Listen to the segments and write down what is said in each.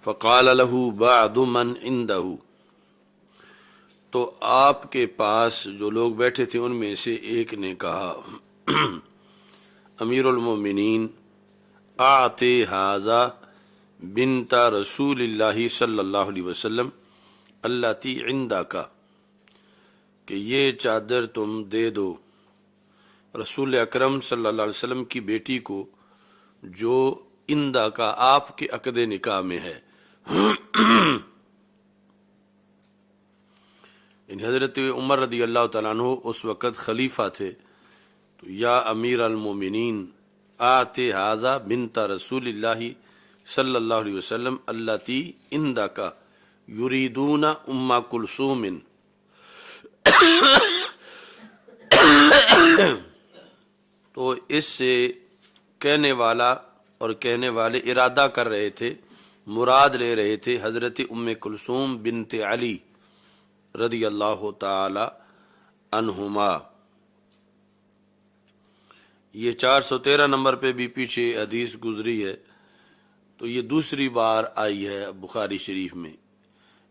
فقال له بعض من عنده، تو آپ کے پاس جو لوگ بیٹھے تھے ان میں سے ایک نے کہا امیر المومنین اعطی ھذا بنت رسول اللہ صلی اللہ علیہ وسلم التی عندک، کہ یہ چادر تم دے دو رسول اکرم صلی اللہ علیہ وسلم کی بیٹی کو جو اندہ کا آپ کے عقد نکاح میں ہے۔ یعنی حضرت عمر رضی اللہ تعالیٰ عنہ اس وقت خلیفہ تھے، تو یا امیر المومنین آتے ھذا بنت رسول اللہ صلی اللہ علیہ وسلم التی عندک یریدون ام کلثوم، تو اس سے کہنے والا اور کہنے والے ارادہ کر رہے تھے، مراد لے رہے تھے حضرت ام کلثوم بنت علی رضی اللہ تعالی عنہما۔ یہ 413 نمبر پہ بھی پیچھے حدیث گزری ہے، تو یہ دوسری بار آئی ہے بخاری شریف میں۔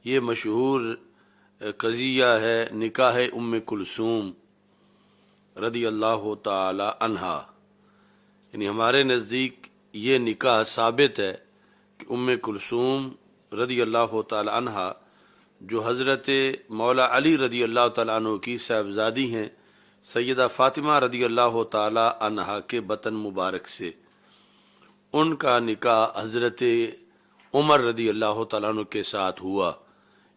یہ مشہور قضیہ ہے نکاح ام کلثوم رضی اللہ تعالی عنہا۔ یعنی ہمارے نزدیک یہ نکاح ثابت ہے کہ ام کلثوم رضی اللہ تعالی عنہا جو حضرت مولا علی رضی اللہ تعالیٰ عنہ کی صاحبزادی ہیں سیدہ فاطمہ رضی اللہ تعالی عنہا کے بطن مبارک سے، ان کا نکاح حضرت عمر رضی اللہ تعالیٰ عنہ کے ساتھ ہوا۔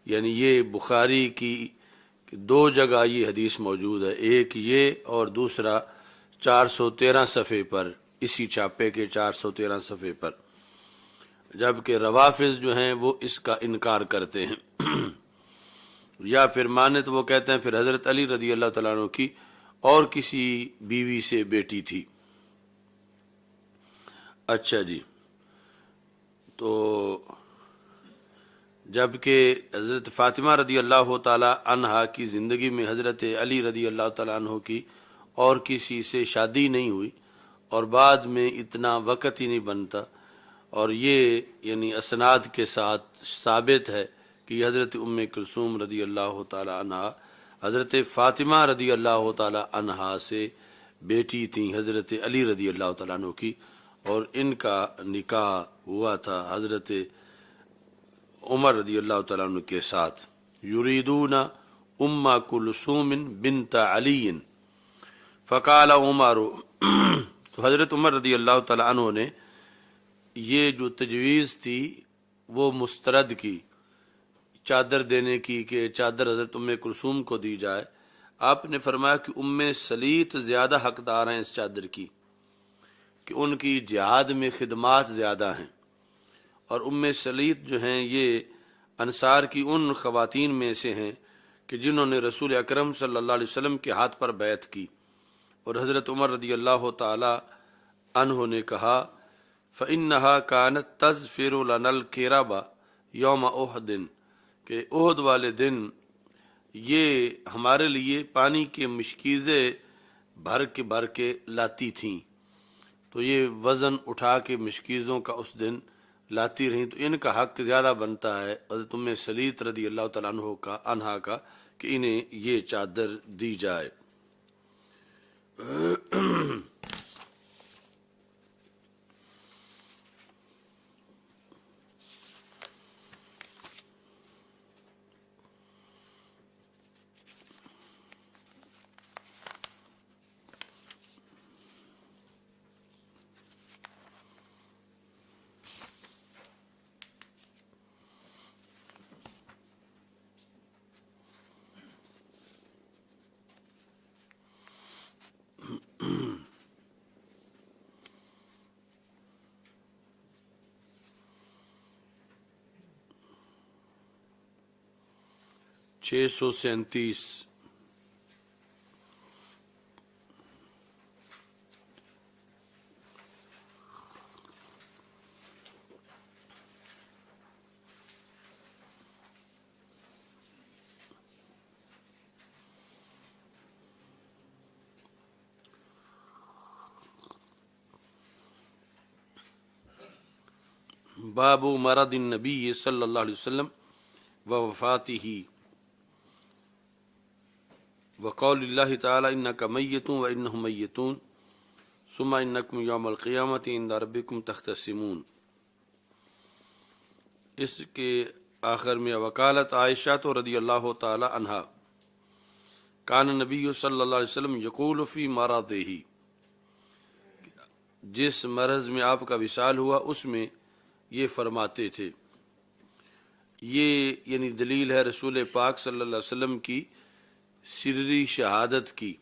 یعنی یہ بخاری کی دو جگہ یہ حدیث موجود ہے، ایک یہ اور دوسرا 413 صفحے پر، اسی چھاپے کے 413 صفحے پر، جبکہ روافظ جو ہیں وہ اس کا انکار کرتے ہیں یا پھر مانت وہ کہتے ہیں پھر حضرت علی رضی اللہ تعالیٰ عنہ کی اور کسی بیوی سے بیٹی تھی۔ اچھا جی، تو جبکہ حضرت فاطمہ رضی اللہ تعالی عنہا کی زندگی میں حضرت علی رضی اللہ تعالیٰ عنہ کی اور کسی سے شادی نہیں ہوئی، اور بعد میں اتنا وقت ہی نہیں بنتا، اور یہ یعنی اسناد کے ساتھ ثابت ہے کہ حضرت ام کلثوم رضی اللہ تعالی عنہا حضرت فاطمہ رضی اللہ تعالی عنہا سے بیٹی تھیں حضرت علی رضی اللہ تعالیٰ عنہ کی، اور ان کا نکاح ہوا تھا حضرت عمر رضی اللہ تعالیٰ عنہ کے ساتھ۔ یریدون ام کلثوم بنت علی فقال عمر، تو حضرت عمر رضی اللہ تعالیٰ عنہ نے یہ جو تجویز تھی وہ مسترد کی چادر دینے کی، کہ چادر حضرت ام کلثوم کو دی جائے۔ آپ نے فرمایا کہ ام سلیط زیادہ حقدار ہیں اس چادر کی، کہ ان کی جہاد میں خدمات زیادہ ہیں، اور ام سلیط جو ہیں یہ انصار کی ان خواتین میں سے ہیں کہ جنہوں نے رسول اکرم صلی اللہ علیہ وسلم کے ہاتھ پر بیعت کی، اور حضرت عمر رضی اللہ تعالی عنہ نے کہا فَإِنَّهَا كَانَتْ تَزْفِرُ لَنَا الْكِرَبَ يَوْمَ أُحْدٍ، کہ احد والے دن یہ ہمارے لیے پانی کے مشکیزیں بھر کے لاتی تھیں، تو یہ وزن اٹھا کے مشکیزوں کا اس دن لاتی رہیں، تو ان کا حق زیادہ بنتا ہے حضرت ام سلیط رضی اللہ تعالیٰ عنہا کا کہ انہیں یہ چادر دی جائے۔ چھ سو سینتیس باب مرض النبی صلی اللہ علیہ وسلم ووفاتہ وقول اللہ تعالی انک میت وانہم میتون ثم انکم یوم القیامت عند ربکم تختصمون۔ اس کے آخر میں وکالت عائشہ رضی اللہ تعالی عنہا کان نبی صلی اللہ علیہ وسلم یقول فی مرضہ، جس مرض میں آپ کا وصال ہوا اس میں یہ فرماتے تھے۔ یہ یعنی دلیل ہے رسول پاک صلی اللہ علیہ وسلم کی سری شہادت کی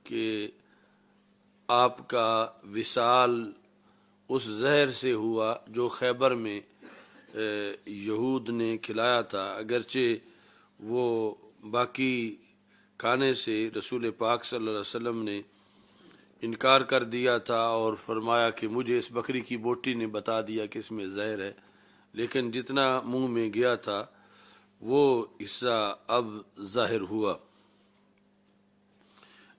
کہ آپ کا وصال اس زہر سے ہوا جو خیبر میں یہود نے کھلایا تھا، اگرچہ وہ باقی کھانے سے رسول پاک صلی اللہ علیہ وسلم نے انکار کر دیا تھا اور فرمایا کہ مجھے اس بکری کی بوٹی نے بتا دیا کہ اس میں زہر ہے، لیکن جتنا منہ میں گیا تھا وہ حصہ اب ظاہر ہوا۔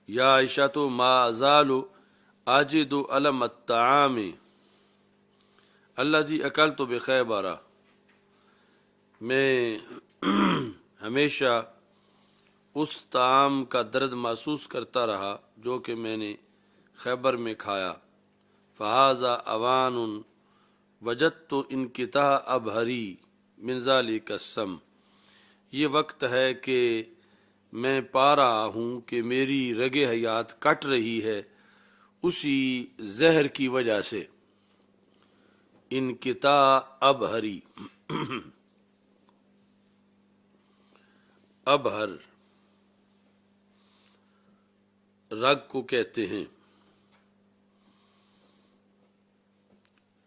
یا عائشہ تو ما ازال اجد علم الطعام الذی اکلت بخیبر، میں ہمیشہ اس طعام کا درد محسوس کرتا رہا جو کہ میں نے خیبر میں کھایا۔ فہذا اوان وجدت انقطاع ابہری من ذلک السم، یہ وقت ہے کہ میں پا رہا ہوں کہ میری رگ حیات کٹ رہی ہے اسی زہر کی وجہ سے۔ انقطاع ابہری، ابہر رگ کو کہتے ہیں۔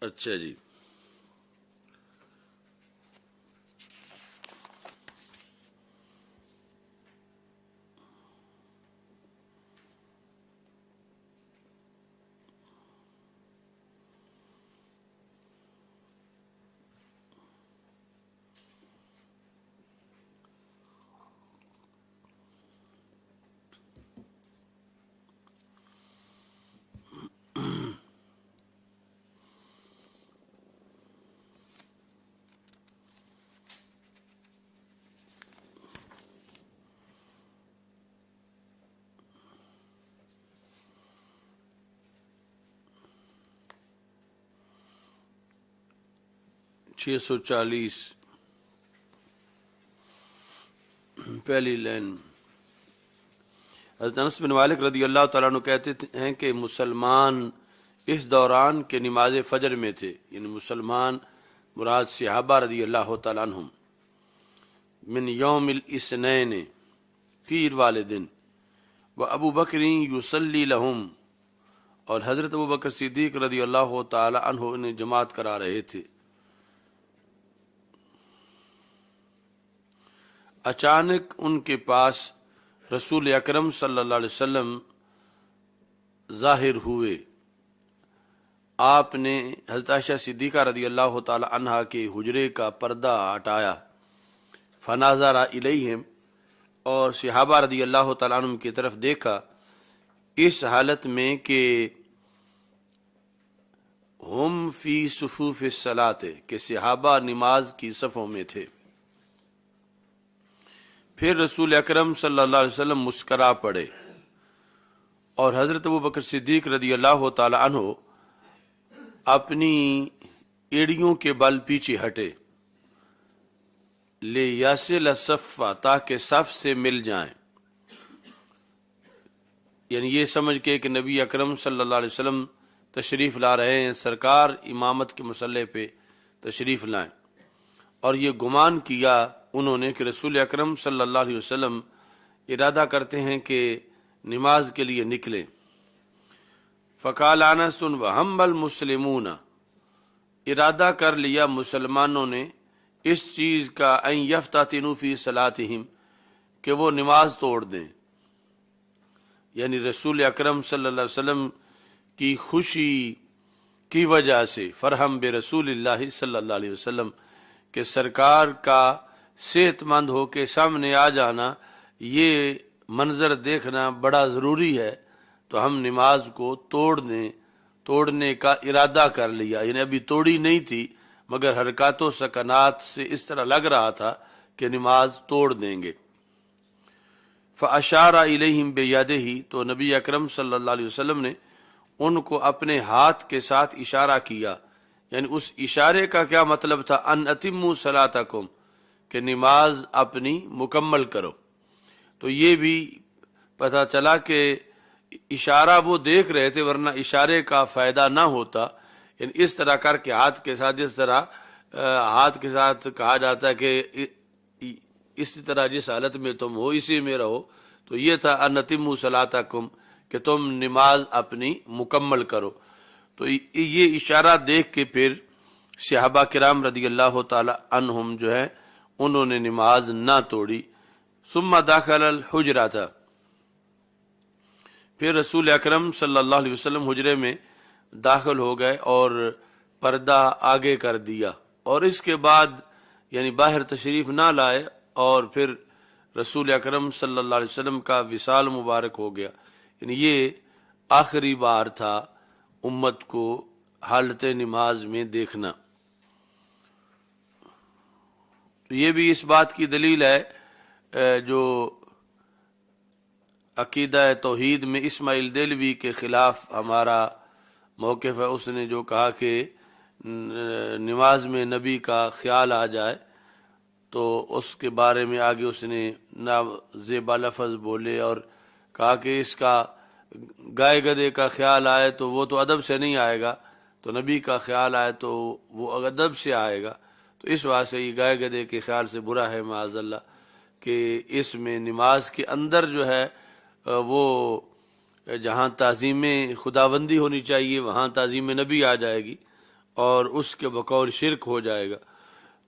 اچھا جی، چھ سو چالیس پہلی لائن۔ حضرت انس بن مالک رضی اللہ تعالیٰ عنہ کہتے ہیں کہ مسلمان اس دوران کے نماز فجر میں تھے، یعنی مسلمان مراد صحابہ رضی اللہ تعالیٰ عنہم، من یوم الاثنین، پیر والے دن، و ابو بکر یصلی لہم، اور حضرت ابو بکر صدیق رضی اللہ تعالیٰ عنہ انہیں جماعت کرا رہے تھے۔ اچانک ان کے پاس رسول اکرم صلی اللہ علیہ وسلم ظاہر ہوئے۔ آپ نے حضرت عائشہ صدیقہ رضی اللہ تعالی عنہا کے حجرے کا پردہ ہٹایا، فناظر الیہم، اور صحابہ رضی اللہ تعالیٰ عنہم کی طرف دیکھا، اس حالت میں کہ ہم فی صفوف الصلاۃ، کہ صحابہ نماز کی صفوں میں تھے۔ پھر رسول اکرم صلی اللہ علیہ وسلم مسکرا پڑے اور حضرت ابو بکر صدیق رضی اللہ تعالی عنہ اپنی ایڑیوں کے بل پیچھے ہٹے، لے یاسل الصف، تاکہ صف سے مل جائیں، یعنی یہ سمجھ کے کہ نبی اکرم صلی اللہ علیہ وسلم تشریف لا رہے ہیں، سرکار امامت کے مسلح پہ تشریف لائیں، اور یہ گمان کیا انہوں نے کہ رسول اکرم صلی اللہ علیہ وسلم ارادہ کرتے ہیں کہ نماز کے لیے نکلیں۔ فقال انس وہم المسلمون، ارادہ کر لیا مسلمانوں نے اس چیز کا، ان یفتتنوا فی صلاتہم، کہ وہ نماز توڑ دیں، یعنی رسول اکرم صلی اللہ علیہ وسلم کی خوشی کی وجہ سے، فرحم برسول اللہ صلی اللہ علیہ وسلم، کہ سرکار کا صحت مند ہو کے سامنے آ جانا، یہ منظر دیکھنا بڑا ضروری ہے، تو ہم نماز کو توڑنے کا ارادہ کر لیا، یعنی ابھی توڑی نہیں تھی مگر حرکات و سکنات سے اس طرح لگ رہا تھا کہ نماز توڑ دیں گے۔ فاشار الیہم بیدہ، تو نبی اکرم صلی اللہ علیہ وسلم نے ان کو اپنے ہاتھ کے ساتھ اشارہ کیا، یعنی اس اشارے کا کیا مطلب تھا؟ ان اتموا صلاتکم، کہ نماز اپنی مکمل کرو۔ تو یہ بھی پتہ چلا کہ اشارہ وہ دیکھ رہے تھے، ورنہ اشارے کا فائدہ نہ ہوتا۔ یعنی اس طرح کر کے ہاتھ کے ساتھ، جس طرح ہاتھ کے ساتھ کہا جاتا ہے کہ اسی طرح جس حالت میں تم ہو اسی میں رہو، تو یہ تھا ان اتموا صلاتکم، کہ تم نماز اپنی مکمل کرو۔ تو یہ اشارہ دیکھ کے پھر صحابہ کرام رضی اللہ تعالی عنہم جو ہے انہوں نے نماز نہ توڑی۔ ثم دخل الحجرۃ، پھر رسول اکرم صلی اللہ علیہ وسلم حجرے میں داخل ہو گئے اور پردہ آگے کر دیا، اور اس کے بعد یعنی باہر تشریف نہ لائے، اور پھر رسول اکرم صلی اللہ علیہ وسلم کا وصال مبارک ہو گیا۔ یعنی یہ آخری بار تھا امت کو حالت نماز میں دیکھنا۔ تو یہ بھی اس بات کی دلیل ہے جو عقیدہ توحید میں اسماعیل دہلوی کے خلاف ہمارا موقف ہے، اس نے جو کہا کہ نماز میں نبی کا خیال آ جائے تو اس کے بارے میں آگے اس نے نازیبا لفظ بولے اور کہا کہ اس کا گائے گدے کا خیال آئے تو وہ تو ادب سے نہیں آئے گا، تو نبی کا خیال آئے تو وہ ادب سے آئے گا۔ تو اس واسطے یہ گائے گدے کے خیال سے برا ہے معاذ اللہ، کہ اس میں نماز کے اندر جو ہے وہ جہاں تعظیم خداوندی ہونی چاہیے وہاں تعظیم نبی آ جائے گی اور اس کے بقول شرک ہو جائے گا۔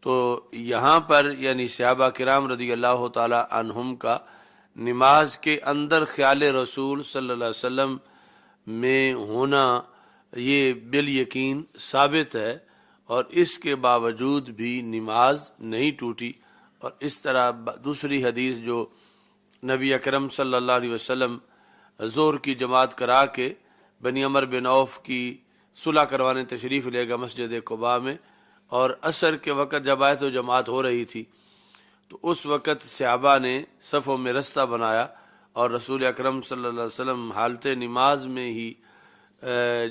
تو یہاں پر یعنی صحابہ کرام رضی اللہ تعالی عنہم کا نماز کے اندر خیال رسول صلی اللہ علیہ وسلم میں ہونا یہ بالیقین ثابت ہے، اور اس کے باوجود بھی نماز نہیں ٹوٹی۔ اور اس طرح دوسری حدیث جو نبی اکرم صلی اللہ علیہ وسلم ظہر کی جماعت کرا کے بنی عمر بن عوف کی صلح کروانے تشریف لے گا مسجد قباء میں، اور عصر کے وقت جب آئے تو جماعت ہو رہی تھی، تو اس وقت صحابہ نے صفوں میں رستہ بنایا، اور رسول اکرم صلی اللہ علیہ وسلم حالت نماز میں ہی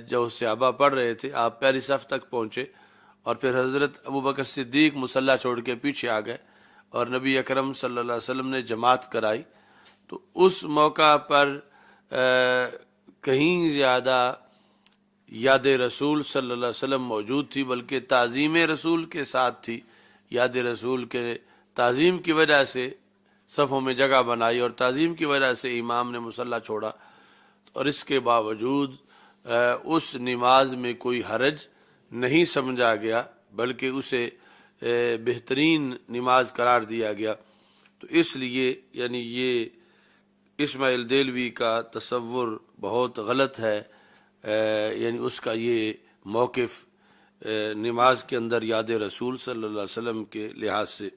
جو صحابہ پڑھ رہے تھے آپ پہلی صف تک پہنچے، اور پھر حضرت ابوبکر صدیق مصلی چھوڑ کے پیچھے آ گئے اور نبی اکرم صلی اللہ علیہ وسلم نے جماعت کرائی۔ تو اس موقع پر کہیں زیادہ یاد رسول صلی اللہ علیہ وسلم موجود تھی، بلکہ تعظیم رسول کے ساتھ تھی۔ یاد رسول کے تعظیم کی وجہ سے صفوں میں جگہ بنائی، اور تعظیم کی وجہ سے امام نے مصلی چھوڑا، اور اس کے باوجود اس نماز میں کوئی حرج نہیں سمجھا گیا، بلکہ اسے بہترین نماز قرار دیا گیا۔ تو اس لیے یعنی یہ اسماعیل دہلوی کا تصور بہت غلط ہے، یعنی اس کا یہ موقف نماز کے اندر یاد رسول صلی اللہ علیہ وسلم کے لحاظ سے۔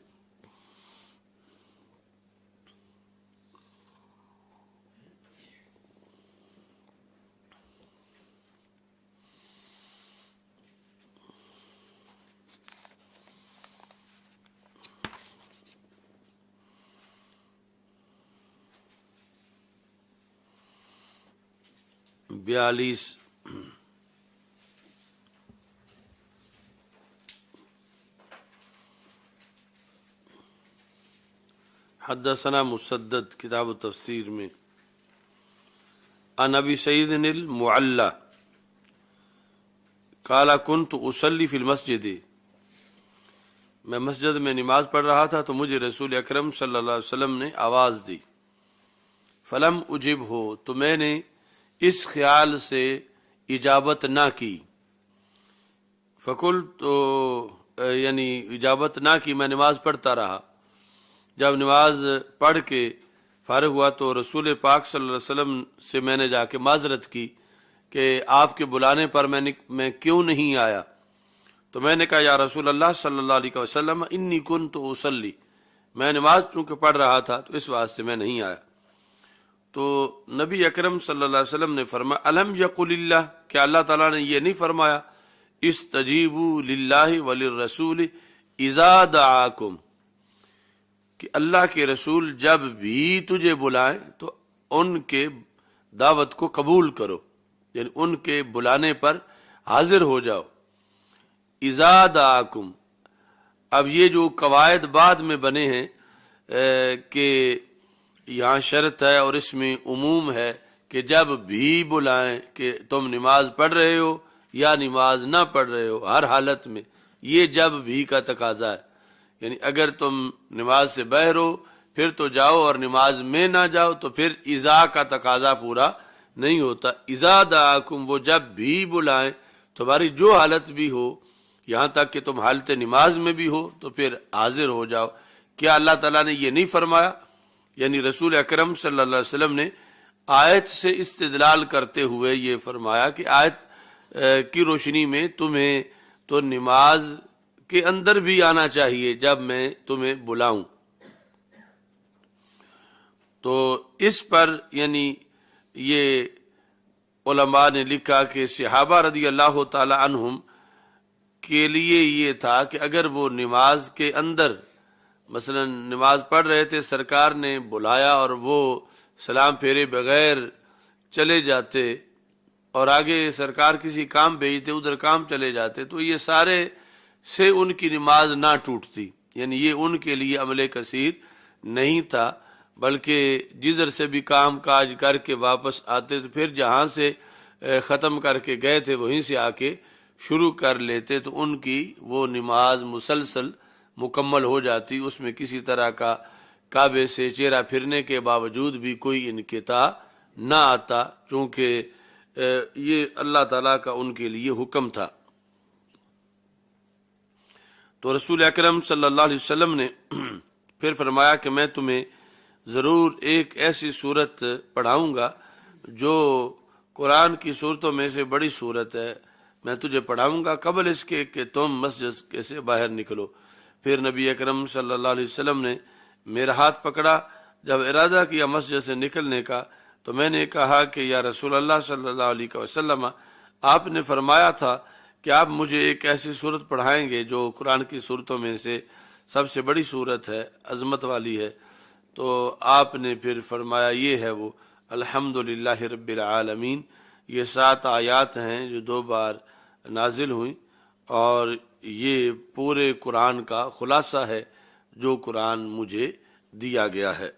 بیالیس حدثنا مسدد کتاب التفسیر میں عن ابی سعید المعلی قال كنت اصلی فی المسجد، میں مسجد میں نماز پڑھ رہا تھا تو مجھے رسول اکرم صلی اللہ علیہ وسلم نے آواز دی، فلم اجبہ، تو میں نے اس خیال سے اجابت نہ کی، فقلت، تو یعنی اجابت نہ کی، میں نماز پڑھتا رہا۔ جب نماز پڑھ کے فارغ ہوا تو رسول پاک صلی اللہ علیہ وسلم سے میں نے جا کے معذرت کی کہ آپ کے بلانے پر میں کیوں نہیں آیا؟ تو میں نے کہا یا رسول اللہ صلی اللہ علیہ وسلم انی کنت اصلی، میں نماز چونکہ پڑھ رہا تھا تو اس واسطے میں نہیں آیا۔ تو نبی اکرم صلی اللہ علیہ وسلم نے فرمایا الم یقل اللہ، کہ اللہ تعالیٰ نے یہ نہیں فرمایا استجیبوا للہ وللرسول اذا دعاکم، کہ اللہ کے رسول جب بھی تجھے بلائیں تو ان کے دعوت کو قبول کرو، یعنی ان کے بلانے پر حاضر ہو جاؤ۔ اذا دعاکم، اب یہ جو قواعد بعد میں بنے ہیں کہ یہاں شرط ہے اور اس میں عموم ہے کہ جب بھی بلائیں، کہ تم نماز پڑھ رہے ہو یا نماز نہ پڑھ رہے ہو، ہر حالت میں یہ جب بھی کا تقاضا ہے۔ یعنی اگر تم نماز سے باہر ہو پھر تو جاؤ، اور نماز میں نہ جاؤ تو پھر اذا کا تقاضا پورا نہیں ہوتا۔ اذا دعاکم، وہ جب بھی بلائیں، تمہاری جو حالت بھی ہو، یہاں تک کہ تم حالت نماز میں بھی ہو تو پھر حاضر ہو جاؤ۔ کیا اللہ تعالیٰ نے یہ نہیں فرمایا؟ یعنی رسول اکرم صلی اللہ علیہ وسلم نے آیت سے استدلال کرتے ہوئے یہ فرمایا کہ آیت کی روشنی میں تمہیں تو نماز کے اندر بھی آنا چاہیے جب میں تمہیں بلاؤں۔ تو اس پر یعنی یہ علماء نے لکھا کہ صحابہ رضی اللہ تعالی عنہم کے لیے یہ تھا کہ اگر وہ نماز کے اندر مثلا نماز پڑھ رہے تھے، سرکار نے بلایا اور وہ سلام پھیرے بغیر چلے جاتے، اور آگے سرکار کسی کام بھیجتے ادھر کام چلے جاتے، تو یہ سارے سے ان کی نماز نہ ٹوٹتی، یعنی یہ ان کے لیے عمل کثیر نہیں تھا، بلکہ جدھر سے بھی کام کاج کر کے واپس آتے تو پھر جہاں سے ختم کر کے گئے تھے وہیں سے آ کے شروع کر لیتے، تو ان کی وہ نماز مسلسل مکمل ہو جاتی، اس میں کسی طرح کا کعبے سے چہرہ پھرنے کے باوجود بھی کوئی انقطاع نہ آتا، چونکہ یہ اللہ تعالیٰ کا ان کے لیے حکم تھا۔ تو رسول اکرم صلی اللہ علیہ وسلم نے پھر فرمایا کہ میں تمہیں ضرور ایک ایسی صورت پڑھاؤں گا جو قرآن کی صورتوں میں سے بڑی صورت ہے، میں تجھے پڑھاؤں گا قبل اس کے کہ تم مسجد سے باہر نکلو۔ پھر نبی اکرم صلی اللہ علیہ وسلم نے میرا ہاتھ پکڑا، جب ارادہ کیا مسجد سے نکلنے کا تو میں نے کہا کہ یا رسول اللہ صلی اللہ علیہ وسلم، آپ نے فرمایا تھا کہ آپ مجھے ایک ایسی صورت پڑھائیں گے جو قرآن کی صورتوں میں سے سب سے بڑی صورت ہے، عظمت والی ہے۔ تو آپ نے پھر فرمایا یہ ہے وہ الحمدللہ رب العالمین۔ یہ 7 آیات ہیں جو 2 بار نازل ہوئیں، اور یہ پورے قرآن کا خلاصہ ہے جو قرآن مجھے دیا گیا ہے۔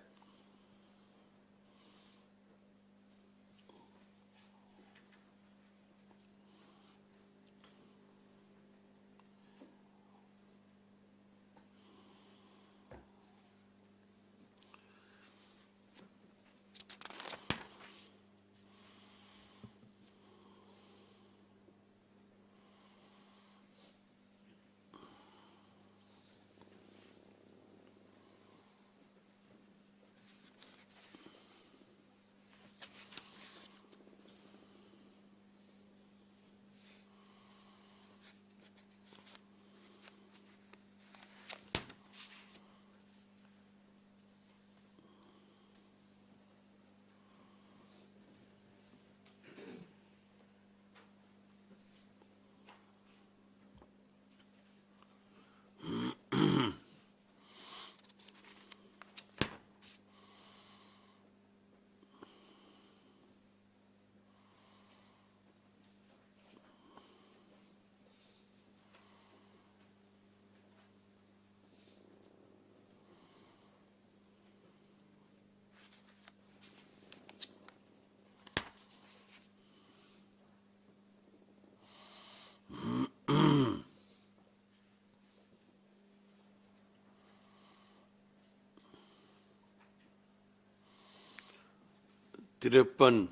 ترپن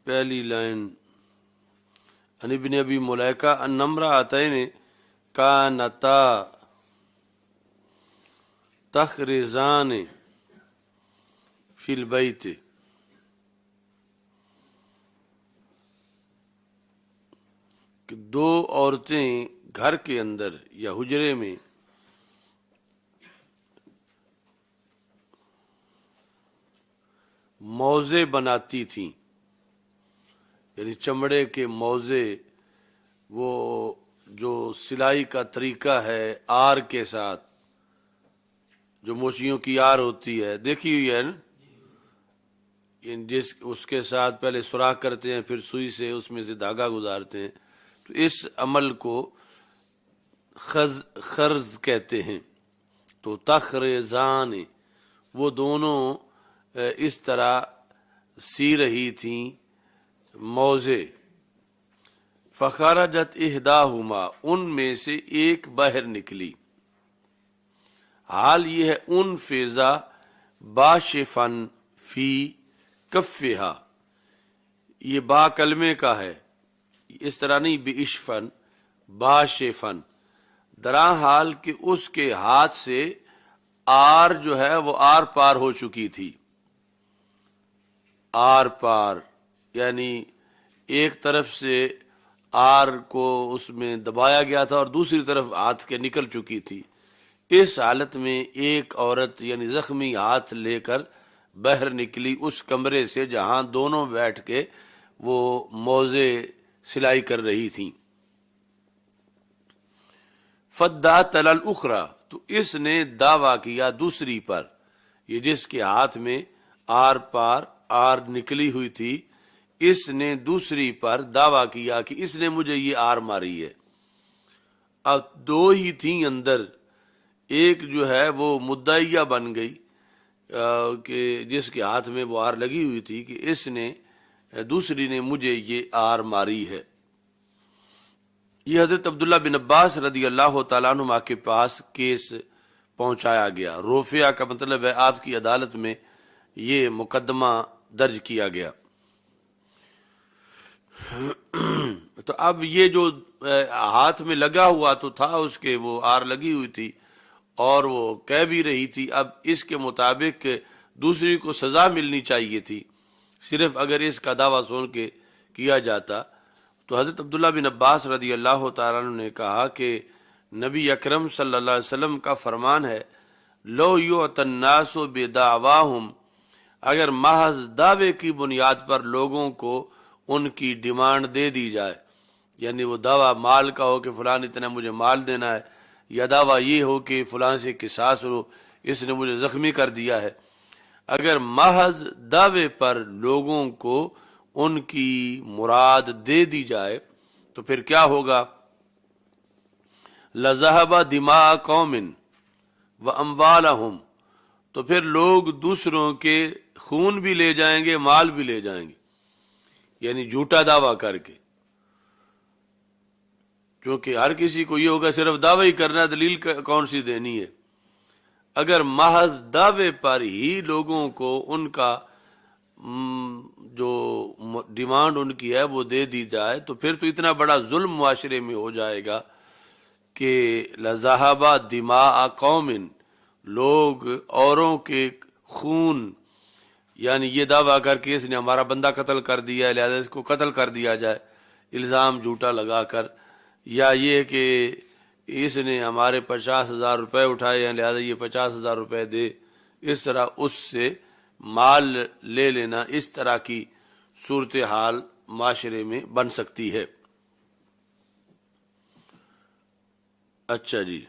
پہلی لائن، عن ابن ابی ملیکہ ان امرأتین کانتا تخرزان فی البیت، کہ دو عورتیں گھر کے اندر یا حجرے میں موزے بناتی تھیں، یعنی چمڑے کے موزے، وہ جو سلائی کا طریقہ ہے آر کے ساتھ، جو موچیوں کی آر ہوتی ہے، دیکھی ہوئی ہے نا، جس اس کے ساتھ پہلے سوراخ کرتے ہیں، پھر سوئی سے اس میں سے دھاگا گزارتے ہیں، تو اس عمل کو خرز کہتے ہیں۔ تو تخرزان، وہ دونوں اس طرح سی رہی تھیں موزے۔ فخرجت احداہما، ان میں سے ایک باہر نکلی، حال یہ ہے ان فیضا باشفن فی کفہا، یہ با کلمے کا ہے، اس طرح نہیں بے اشفن، باشفن، درا حال کہ اس کے ہاتھ سے آر جو ہے وہ آر پار ہو چکی تھی۔ آر پار یعنی ایک طرف سے آر کو اس میں دبایا گیا تھا اور دوسری طرف ہاتھ کے نکل چکی تھی۔ اس حالت میں ایک عورت یعنی زخمی ہاتھ لے کر باہر نکلی اس کمرے سے جہاں دونوں بیٹھ کے وہ موزے سلائی کر رہی تھیں۔ فدات علی الاخری، تو اس نے دعویٰ کیا دوسری پر، یہ جس کے ہاتھ میں آر پار آر نکلی ہوئی تھی، اس نے دوسری پر دعویٰ کیا کہ اس نے مجھے یہ آر ماری ہے۔ اب دو ہی تھیں اندر، ایک جو ہے وہ مدعیہ بن گئی کہ جس کے ہاتھ میں وہ آر لگی ہوئی تھی کہ اس نے، دوسری نے مجھے یہ آر ماری ہے۔ یہ حضرت عبداللہ بن عباس رضی اللہ تعالیٰ عنہ کے پاس کیس پہنچایا گیا، رفع کا مطلب ہے آپ کی عدالت میں یہ مقدمہ درج کیا گیا۔ تو اب یہ جو ہاتھ میں لگا ہوا تو تھا اس کے، وہ آر لگی ہوئی تھی اور وہ کہہ بھی رہی تھی، اب اس کے مطابق دوسری کو سزا ملنی چاہیے تھی، صرف اگر اس کا دعویٰ سن کے کیا جاتا۔ تو حضرت عبداللہ بن عباس رضی اللہ تعالیٰ عنہ نے کہا کہ نبی اکرم صلی اللہ علیہ وسلم کا فرمان ہے، لو یعطی الناس بدعواہم، اگر محض دعوے کی بنیاد پر لوگوں کو ان کی ڈیمانڈ دے دی جائے، یعنی وہ دعویٰ مال کا ہو کہ فلاں اتنا مجھے مال دینا ہے، یا دعویٰ یہ ہو کہ فلاں سے قصاص ہو، اس نے مجھے زخمی کر دیا ہے، اگر محض دعوے پر لوگوں کو ان کی مراد دے دی جائے تو پھر کیا ہوگا؟ لَذَهَبَ دِمَاءَ قَوْمٍ وَأَمْوَالَهُمْ، تو پھر لوگ دوسروں کے خون بھی لے جائیں گے، مال بھی لے جائیں گے، یعنی جھوٹا دعویٰ کر کے، کیونکہ ہر کسی کو یہ ہوگا صرف دعویٰ ہی کرنا، دلیل کون سی دینی ہے۔ اگر محض دعوے پر ہی لوگوں کو ان کا جو ڈیمانڈ ان کی ہے وہ دے دی جائے تو پھر تو اتنا بڑا ظلم معاشرے میں ہو جائے گا کہ لَذَهَبَ دِمَاءَ قَوْمٍ، لوگ اوروں کے خون، یعنی یہ دعویٰ کر کے اس نے ہمارا بندہ قتل کر دیا ہے لہذا اس کو قتل کر دیا جائے، الزام جھوٹا لگا کر، یا یہ کہ اس نے ہمارے 50,000 روپے اٹھائے ہیں لہذا یہ 50,000 روپے دے، اس طرح اس سے مال لے لینا، اس طرح کی صورتحال معاشرے میں بن سکتی ہے۔ اچھا جی،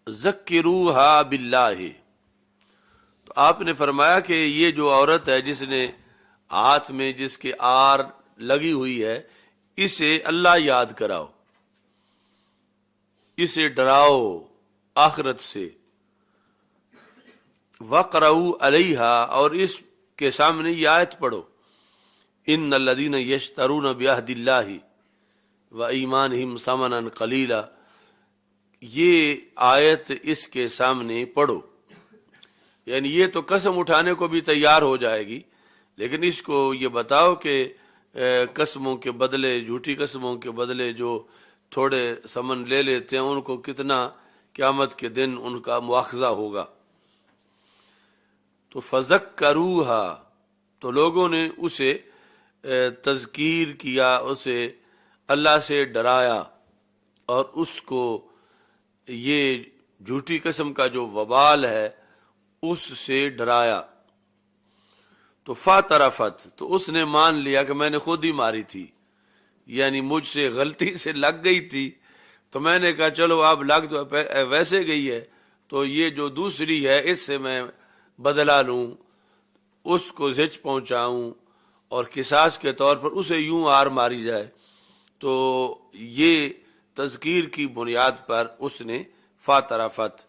ذکروہا باللہ، تو آپ نے فرمایا کہ یہ جو عورت ہے جس نے ہاتھ میں جس کے آر لگی ہوئی ہے، اسے اللہ یاد کراؤ، اسے ڈراؤ آخرت سے، وَقْرَؤُوا عَلَيْهَا، اور اس کے سامنے یہ آیت پڑھو، ان الذین یشترون بعہد اللہ وایمانہم ثمنا قلیلا، یہ آیت اس کے سامنے پڑھو، یعنی یہ تو قسم اٹھانے کو بھی تیار ہو جائے گی، لیکن اس کو یہ بتاؤ کہ قسموں کے بدلے، جھوٹی قسموں کے بدلے جو تھوڑے ثمن لے لیتے ہیں ان کو کتنا قیامت کے دن ان کا مواخذہ ہوگا۔ تو فذکروہا، تو لوگوں نے اسے تذکیر کیا، اسے اللہ سے ڈرایا اور اس کو یہ جھوٹی قسم کا جو وبال ہے اس سے ڈرایا، تو فاطرفت، تو اس نے مان لیا کہ میں نے خود ہی ماری تھی، یعنی مجھ سے غلطی سے لگ گئی تھی، تو میں نے کہا چلو اب لگ تو ویسے گئی ہے تو یہ جو دوسری ہے اس سے میں بدلہ لوں، اس کو زچ پہنچاؤں اور قصاص کے طور پر اسے یوں آر ماری جائے۔ تو یہ تذکیر کی بنیاد پر اس نے فاطرفت۔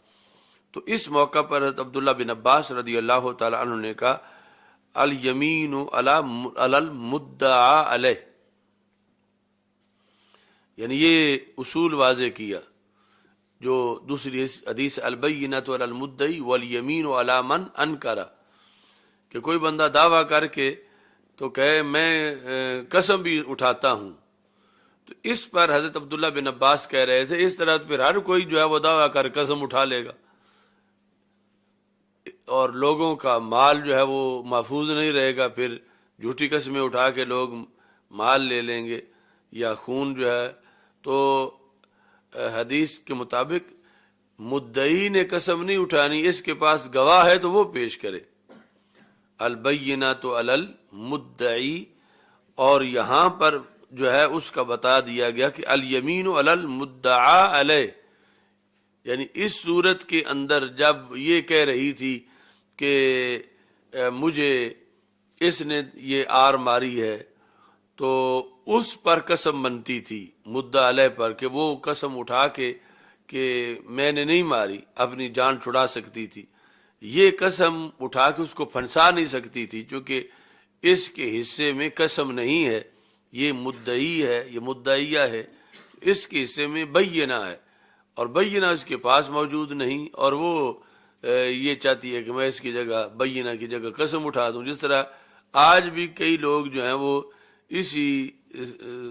تو اس موقع پر حضرت عبداللہ بن عباس رضی اللہ تعالی عنہ نے کہا الیمین علی المدعا علیہ، یعنی یہ اصول واضح کیا جو دوسری حدیث البینۃ علی المدعی والیمین علی من انکر، کہ کوئی بندہ دعویٰ کر کے تو کہے میں قسم بھی اٹھاتا ہوں، تو اس پر حضرت عبداللہ بن عباس کہہ رہے تھے اس طرح پھر ہر کوئی جو ہے وہ دعویٰ کر قسم اٹھا لے گا اور لوگوں کا مال جو ہے وہ محفوظ نہیں رہے گا، پھر جھوٹی قسمیں اٹھا کے لوگ مال لے لیں گے یا خون جو ہے۔ تو حدیث کے مطابق مدعی نے قسم نہیں اٹھانی، اس کے پاس گواہ ہے تو وہ پیش کرے، البینۃ علی المدعی، اور یہاں پر جو ہے اس کا بتا دیا گیا کہ الیمین علی المدعا علیہ، یعنی اس صورت کے اندر جب یہ کہہ رہی تھی کہ مجھے اس نے یہ آر ماری ہے تو اس پر قسم بنتی تھی مدعا علیہ پر کہ وہ قسم اٹھا کے کہ میں نے نہیں ماری، اپنی جان چھڑا سکتی تھی، یہ قسم اٹھا کے اس کو پھنسا نہیں سکتی تھی چونکہ اس کے حصے میں قسم نہیں ہے، یہ مدعی ہے، یہ مدعیہ ہے، اس کے حصے میں بینہ ہے اور بینہ اس کے پاس موجود نہیں، اور وہ یہ چاہتی ہے کہ میں اس کی جگہ بینہ کی جگہ قسم اٹھا دوں۔ جس طرح آج بھی کئی لوگ جو ہیں وہ اسی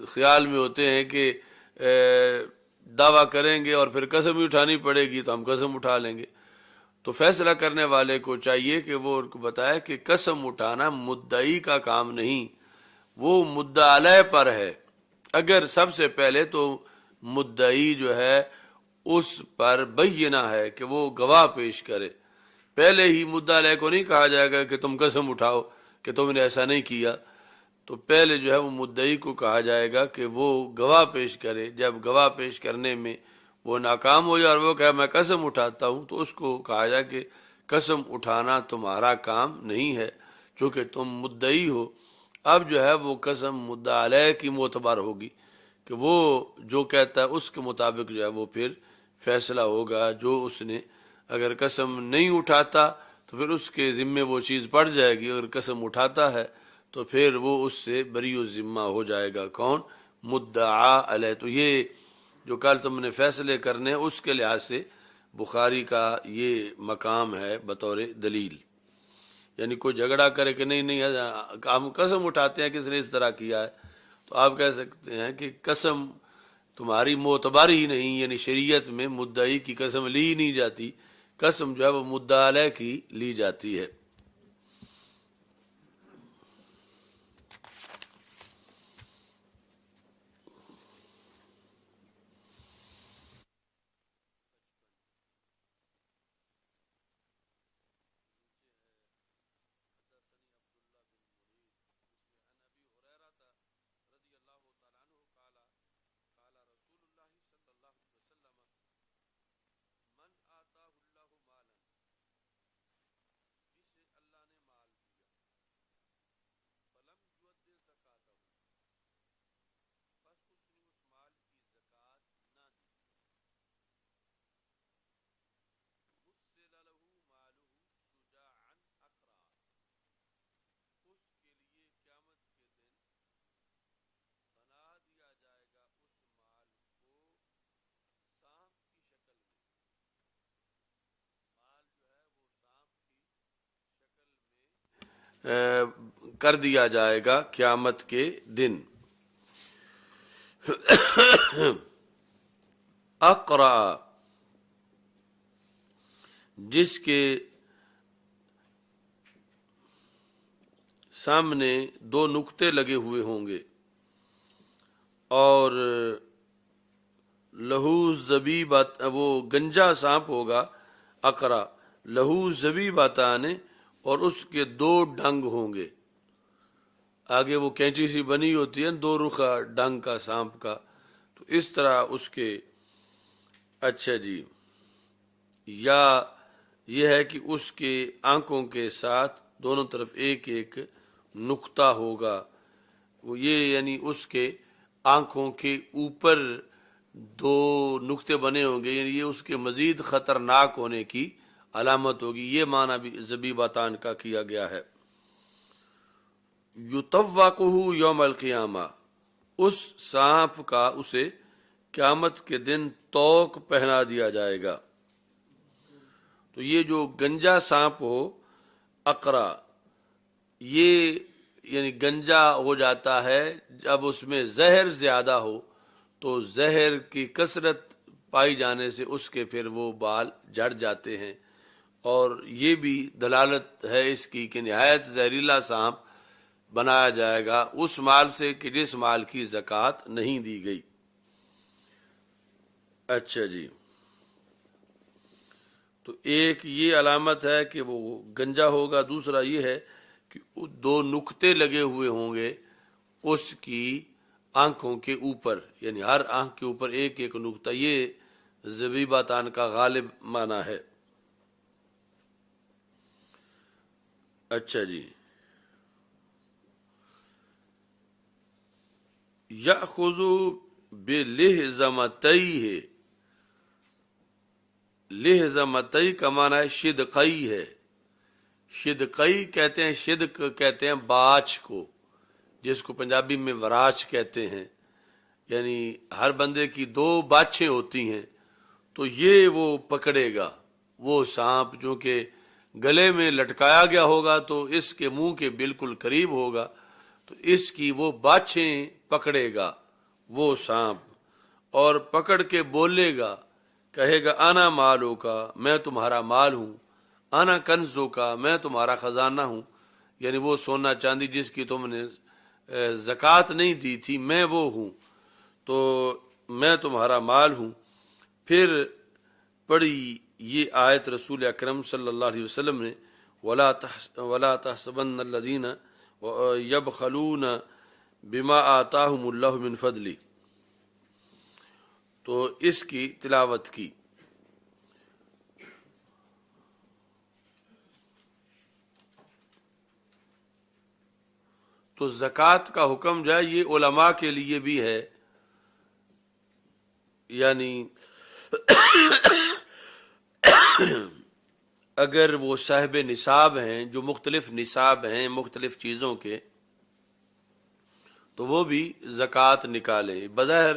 خیال میں ہوتے ہیں کہ دعویٰ کریں گے اور پھر قسم ہی اٹھانی پڑے گی تو ہم قسم اٹھا لیں گے۔ تو فیصلہ کرنے والے کو چاہیے کہ وہ ان کو بتائے کہ قسم اٹھانا مدعی کا کام نہیں، وہ مدعا علیہ پر ہے۔ اگر سب سے پہلے تو مدعی جو ہے اس پر بینہ ہے کہ وہ گواہ پیش کرے، پہلے ہی مدعا علیہ کو نہیں کہا جائے گا کہ تم قسم اٹھاؤ کہ تم نے ایسا نہیں کیا، تو پہلے جو ہے وہ مدعی کو کہا جائے گا کہ وہ گواہ پیش کرے۔ جب گواہ پیش کرنے میں وہ ناکام ہو جائے اور وہ کہے میں قسم اٹھاتا ہوں تو اس کو کہا جائے کہ قسم اٹھانا تمہارا کام نہیں ہے چونکہ تم مدعی ہو۔ اب جو ہے وہ قسم مدعا علیہ کی معتبر ہوگی کہ وہ جو کہتا ہے اس کے مطابق جو ہے وہ پھر فیصلہ ہوگا۔ جو اس نے اگر قسم نہیں اٹھاتا تو پھر اس کے ذمے وہ چیز پڑ جائے گی، اگر قسم اٹھاتا ہے تو پھر وہ اس سے بری و ذمہ ہو جائے گا، کون؟ مدعا علیہ۔ تو یہ جو کل تم نے فیصلے کرنے اس کے لحاظ سے بخاری کا یہ مقام ہے بطور دلیل، یعنی کوئی جھگڑا کرے کہ نہیں ہم قسم اٹھاتے ہیں کس نے اس طرح کیا ہے، تو آپ کہہ سکتے ہیں کہ قسم تمہاری معتبر ہی نہیں، یعنی شریعت میں مدعی کی قسم لی نہیں جاتی، قسم جو ہے وہ مدعا علیہ کی لی جاتی ہے۔ کر دیا جائے گا قیامت کے دن۔ اقرا، جس کے سامنے دو نقطے لگے ہوئے ہوں گے، اور لہو زبیبات، وہ گنجا سانپ ہوگا، اقرا لہو زبیباتان، اور اس کے دو ڈنگ ہوں گے، آگے وہ کینچی سی بنی ہوتی ہے دو رخا ڈنگ کا سانپ کا، تو اس طرح اس کے، اچھا جی، یا یہ ہے کہ اس کے آنکھوں کے ساتھ دونوں طرف ایک ایک نقطہ ہوگا، وہ یہ یعنی اس کے آنکھوں کے اوپر دو نقطے بنے ہوں گے، یعنی یہ اس کے مزید خطرناک ہونے کی علامت ہوگی، یہ معنی بھی زبیباتان کا کیا گیا ہے۔ یطوقہ یوم القیامہ، اس سانپ کا اسے قیامت کے دن توق پہنا دیا جائے گا۔ تو یہ جو گنجا سانپ ہو، اقرا، یہ یعنی گنجا ہو جاتا ہے جب اس میں زہر زیادہ ہو، تو زہر کی کثرت پائی جانے سے اس کے پھر وہ بال جھڑ جاتے ہیں، اور یہ بھی دلالت ہے اس کی کہ نہایت زہریلا سانپ بنایا جائے گا اس مال سے کہ جس مال کی زکوٰۃ نہیں دی گئی۔ اچھا جی، تو ایک یہ علامت ہے کہ وہ گنجا ہوگا، دوسرا یہ ہے کہ دو نقطے لگے ہوئے ہوں گے اس کی آنکھوں کے اوپر، یعنی ہر آنکھ کے اوپر ایک ایک نقطہ، یہ زبیباتان کا غالب معنی ہے۔ اچھا جی، یأخذ بلہزمتیہ، لہزمتی کا معنی ہے شدقی ہے، شدقی کہتے ہیں، شدق کہتے ہیں باچھ کو، جس کو پنجابی میں وراچ کہتے ہیں، یعنی ہر بندے کی دو باچھیں ہوتی ہیں، تو یہ وہ پکڑے گا، وہ سانپ جو کہ گلے میں لٹکایا گیا ہوگا تو اس کے منہ کے بالکل قریب ہوگا، تو اس کی وہ باچھیں پکڑے گا وہ سانپ، اور پکڑ کے بولے گا، کہے گا انا مالو کا، میں تمہارا مال ہوں، انا کنزو کا، میں تمہارا خزانہ ہوں، یعنی وہ سونا چاندی جس کی تم نے زکوٰۃ نہیں دی تھی میں وہ ہوں، تو میں تمہارا مال ہوں۔ پھر پڑھی یہ آیت رسول اکرم صلی اللہ علیہ وسلم نے، وَلَا تَحْسَبَنَّ الَّذِينَ يَبْخَلُونَ بِمَا آتَاهُمُ اللَّهُ مِنْ فَضْلِهِ، تو اس کی تلاوت کی۔ تو زکوٰۃ کا حکم جو ہے یہ علماء کے لیے بھی ہے، یعنی اگر وہ صاحب نصاب ہیں، جو مختلف نصاب ہیں مختلف چیزوں کے، تو وہ بھی زکوٰۃ نکالیں۔ بظاہر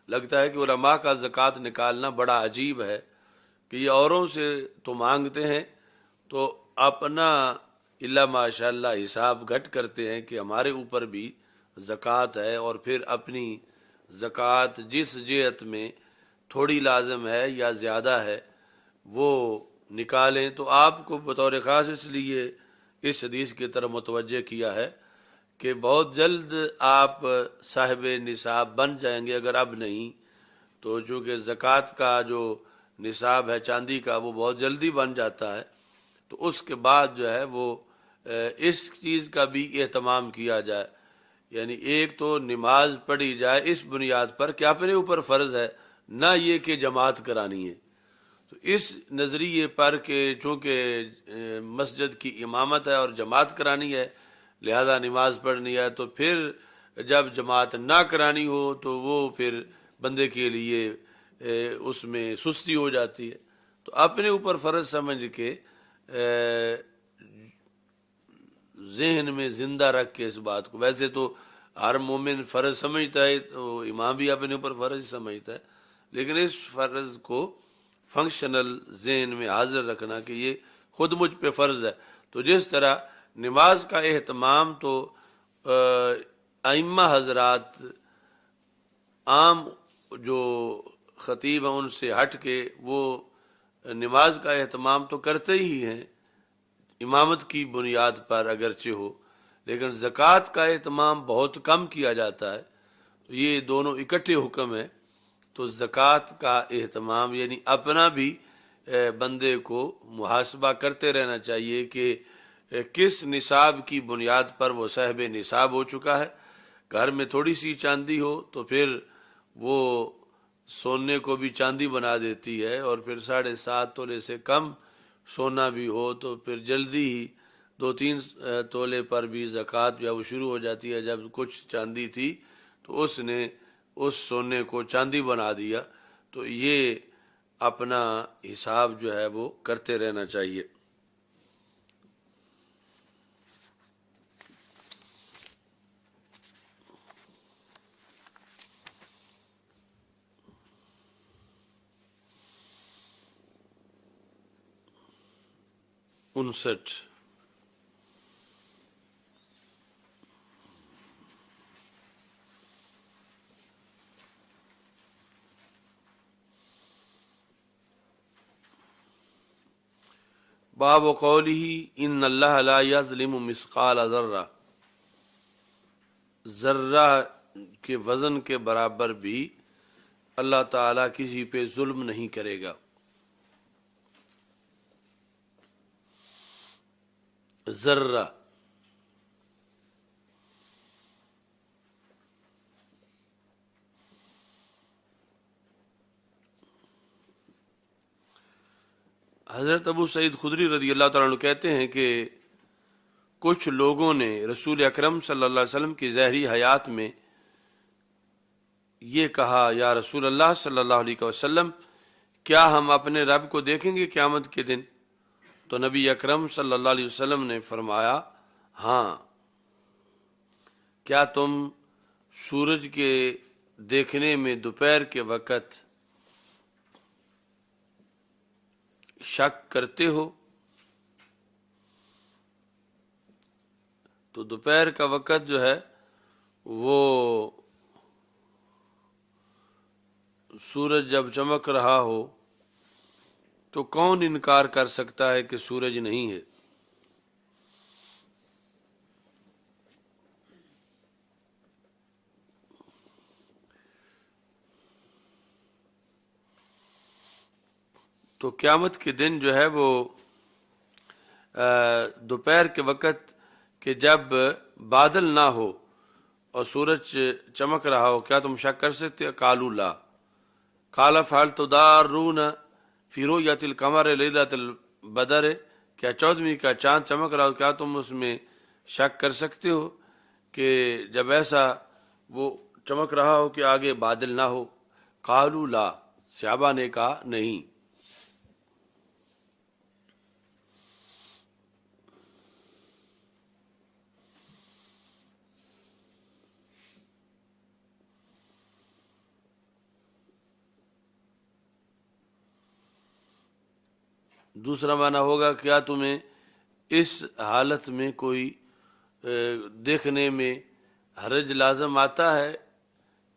لگتا ہے کہ علماء کا زکوٰۃ نکالنا بڑا عجیب ہے کہ یہ اوروں سے تو مانگتے ہیں، تو اپنا الا ماشاء اللہ حساب گھٹ کرتے ہیں کہ ہمارے اوپر بھی زکوٰۃ ہے، اور پھر اپنی زکوٰۃ جس جہت میں تھوڑی لازم ہے یا زیادہ ہے وہ نکالیں۔ تو آپ کو بطور خاص اس لیے اس حدیث کی طرف متوجہ کیا ہے کہ بہت جلد آپ صاحب نصاب بن جائیں گے، اگر اب نہیں تو، چونکہ زکوٰۃ کا جو نصاب ہے چاندی کا وہ بہت جلدی بن جاتا ہے، تو اس کے بعد جو ہے وہ اس چیز کا بھی اہتمام کیا جائے، یعنی ایک تو نماز پڑھی جائے اس بنیاد پر کہ اپنے اوپر فرض ہے، نہ یہ کہ جماعت کرانی ہے۔ تو اس نظریے پر کہ چونکہ مسجد کی امامت ہے اور جماعت کرانی ہے لہذا نماز پڑھنی ہے، تو پھر جب جماعت نہ کرانی ہو تو وہ پھر بندے کے لیے اس میں سستی ہو جاتی ہے۔ تو اپنے اوپر فرض سمجھ کے ذہن میں زندہ رکھ کے اس بات کو، ویسے تو ہر مومن فرض سمجھتا ہے تو امام بھی اپنے اوپر فرض سمجھتا ہے، لیکن اس فرض کو فنکشنل ذہن میں حاضر رکھنا کہ یہ خود مجھ پہ فرض ہے۔ تو جس طرح نماز کا اہتمام تو ائمہ حضرات عام جو خطیب ہیں ان سے ہٹ کے وہ نماز کا اہتمام تو کرتے ہی ہیں، امامت کی بنیاد پر اگرچہ ہو، لیکن زکوٰۃ کا اہتمام بہت کم کیا جاتا ہے. تو یہ دونوں اکٹھے حکم ہے. تو زکوٰۃ کا اہتمام یعنی اپنا بھی بندے کو محاسبہ کرتے رہنا چاہیے کہ کس نصاب کی بنیاد پر وہ صاحب نصاب ہو چکا ہے. گھر میں تھوڑی سی چاندی ہو تو پھر وہ سونے کو بھی چاندی بنا دیتی ہے، اور پھر 7.5 تولے سے کم سونا بھی ہو تو پھر جلدی ہی 2-3 تولے پر بھی زکوٰۃ جو ہے وہ شروع ہو جاتی ہے. جب کچھ چاندی تھی تو اس نے اس سونے کو چاندی بنا دیا. تو یہ اپنا حساب جو ہے وہ کرتے رہنا چاہیے. انسٹھ باب قوله ان اللہ لا یظلم مثقال ذرہ، ذرہ کے وزن کے برابر بھی اللہ تعالیٰ کسی پہ ظلم نہیں کرے گا. ذرہ حضرت ابو سعید خدری رضی اللہ تعالیٰ عنہ کہتے ہیں کہ کچھ لوگوں نے رسول اکرم صلی اللہ علیہ وسلم کی ظاہری حیات میں یہ کہا، یا رسول اللہ صلی اللہ علیہ وسلم، کیا ہم اپنے رب کو دیکھیں گے قیامت کے دن؟ تو نبی اکرم صلی اللہ علیہ وسلم نے فرمایا، ہاں. کیا تم سورج کے دیکھنے میں دوپہر کے وقت شک کرتے ہو؟ تو دوپہر کا وقت جو ہے وہ سورج جب چمک رہا ہو تو کون انکار کر سکتا ہے کہ سورج نہیں ہے؟ تو قیامت کے دن جو ہے وہ دوپہر کے وقت کہ جب بادل نہ ہو اور سورج چمک رہا ہو، کیا تم شک کر سکتے؟ قالوا لا قال فهل تضارون فی رؤیۃ القمر لیلۃ البدر، کیا 14ویں کا چاند چمک رہا ہو، کیا تم اس میں شک کر سکتے ہو کہ جب ایسا وہ چمک رہا ہو کہ آگے بادل نہ ہو؟ قالوا لا، صحابہ نے کہا نہیں. دوسرا معنی ہوگا، کیا تمہیں اس حالت میں کوئی دیکھنے میں حرج لازم آتا ہے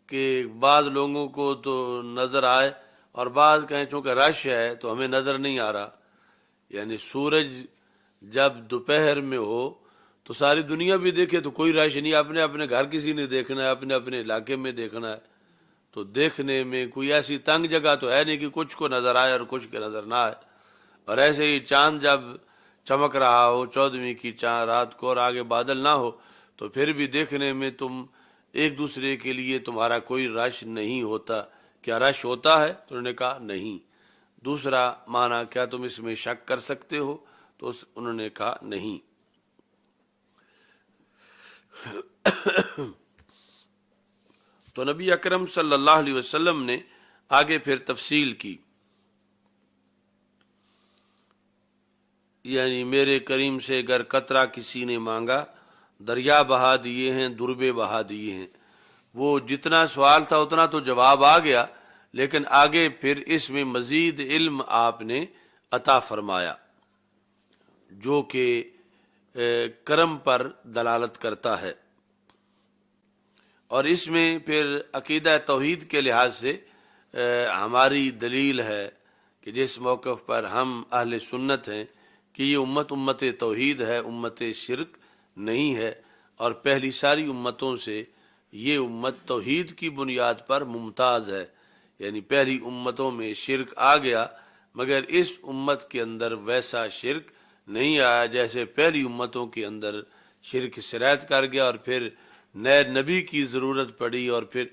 کہ بعض لوگوں کو تو نظر آئے اور بعض کہیں چونکہ رش ہے تو ہمیں نظر نہیں آ رہا. یعنی سورج جب دوپہر میں ہو تو ساری دنیا بھی دیکھے تو کوئی رش نہیں، اپنے اپنے گھر کسی نے دیکھنا ہے، اپنے اپنے علاقے میں دیکھنا ہے. تو دیکھنے میں کوئی ایسی تنگ جگہ تو ہے نہیں کہ کچھ کو نظر آئے اور کچھ کے نظر نہ آئے. اور ایسے ہی چاند جب چمک رہا ہو 14ویں کی چاند رات کو اور آگے بادل نہ ہو تو پھر بھی دیکھنے میں تم ایک دوسرے کے لیے تمہارا کوئی رش نہیں ہوتا. کیا رش ہوتا ہے؟ تو انہوں نے کہا نہیں. دوسرا معنی، کیا تم اس میں شک کر سکتے ہو؟ تو انہوں نے کہا نہیں. تو نبی اکرم صلی اللہ علیہ وسلم نے آگے پھر تفصیل کی، یعنی میرے کریم سے اگر قطرہ کسی نے مانگا، دریا بہا دیے ہیں، دربے بہا دیے ہیں. وہ جتنا سوال تھا اتنا تو جواب آ گیا، لیکن آگے پھر اس میں مزید علم آپ نے عطا فرمایا جو کہ کرم پر دلالت کرتا ہے. اور اس میں پھر عقیدہ توحید کے لحاظ سے ہماری دلیل ہے کہ جس موقف پر ہم اہل سنت ہیں کہ یہ امت توحید ہے، امت شرک نہیں ہے. اور پہلی ساری امتوں سے یہ امت توحید کی بنیاد پر ممتاز ہے، یعنی پہلی امتوں میں شرک آ گیا مگر اس امت کے اندر ویسا شرک نہیں آیا جیسے پہلی امتوں کے اندر شرک سرایت کر گیا، اور پھر نئے نبی کی ضرورت پڑی اور پھر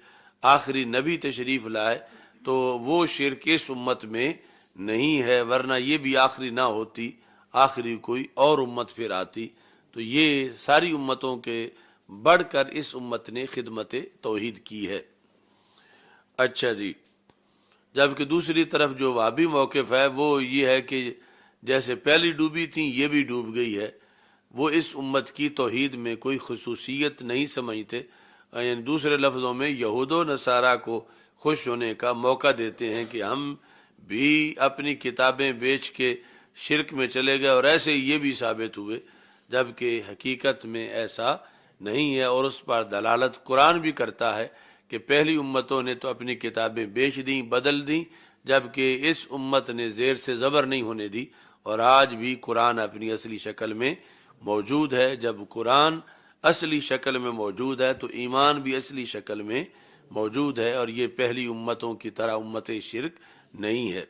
آخری نبی تشریف لائے تو وہ شرک اس امت میں نہیں ہے، ورنہ یہ بھی آخری نہ ہوتی، آخری کوئی اور امت پھر آتی۔ تو یہ ساری امتوں کے بڑھ کر اس امت نے خدمت توحید کی ہے۔ اچھا جی، جبکہ دوسری طرف جو وہابی موقف ہے وہ یہ ہے کہ جیسے پہلی ڈوبی تھی یہ بھی ڈوب گئی ہے، وہ اس امت کی توحید میں کوئی خصوصیت نہیں سمجھتے، یعنی دوسرے لفظوں میں یہود و نصارہ کو خوش ہونے کا موقع دیتے ہیں کہ ہم بھی اپنی کتابیں بیچ کے شرک میں چلے گئے اور ایسے یہ بھی ثابت ہوئے، جبکہ حقیقت میں ایسا نہیں ہے، اور اس پر دلالت قرآن بھی کرتا ہے کہ پہلی امتوں نے تو اپنی کتابیں بیچ دیں، بدل دیں، جبکہ اس امت نے زیر سے زبر نہیں ہونے دی، اور آج بھی قرآن اپنی اصلی شکل میں موجود ہے۔ جب قرآن اصلی شکل میں موجود ہے تو ایمان بھی اصلی شکل میں موجود ہے، اور یہ پہلی امتوں کی طرح امت شرک نہیں ہے۔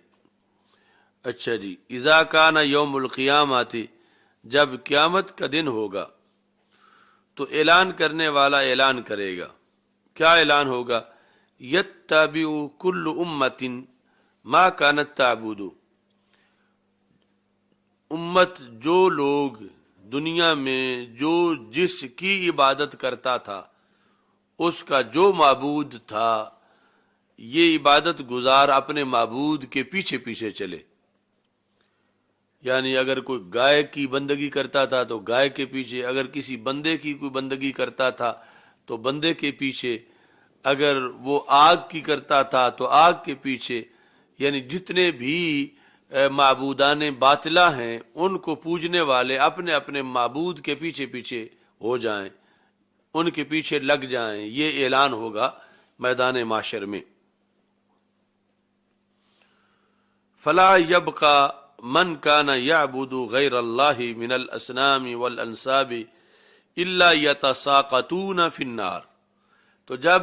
اچھا جی، اذا کان یوم القیامت، جب قیامت کا دن ہوگا تو اعلان کرنے والا اعلان کرے گا، کیا اعلان ہوگا؟ یتبع کل امت ما کانت تعبد، امت جو لوگ دنیا میں جو جس کی عبادت کرتا تھا اس کا جو معبود تھا، یہ عبادت گزار اپنے معبود کے پیچھے پیچھے چلے، یعنی اگر کوئی گائے کی بندگی کرتا تھا تو گائے کے پیچھے، اگر کسی بندے کی کوئی بندگی کرتا تھا تو بندے کے پیچھے، اگر وہ آگ کی کرتا تھا تو آگ کے پیچھے، یعنی جتنے بھی معبودان باطلہ ہیں ان کو پوجنے والے اپنے اپنے معبود کے پیچھے پیچھے ہو جائیں، ان کے پیچھے لگ جائیں، یہ اعلان ہوگا میدان معاشر میں۔ فلا یبقى من کان یعبد غیر اللہ من الاصنام والانصاب الا یتساقطون فی النار، تو جب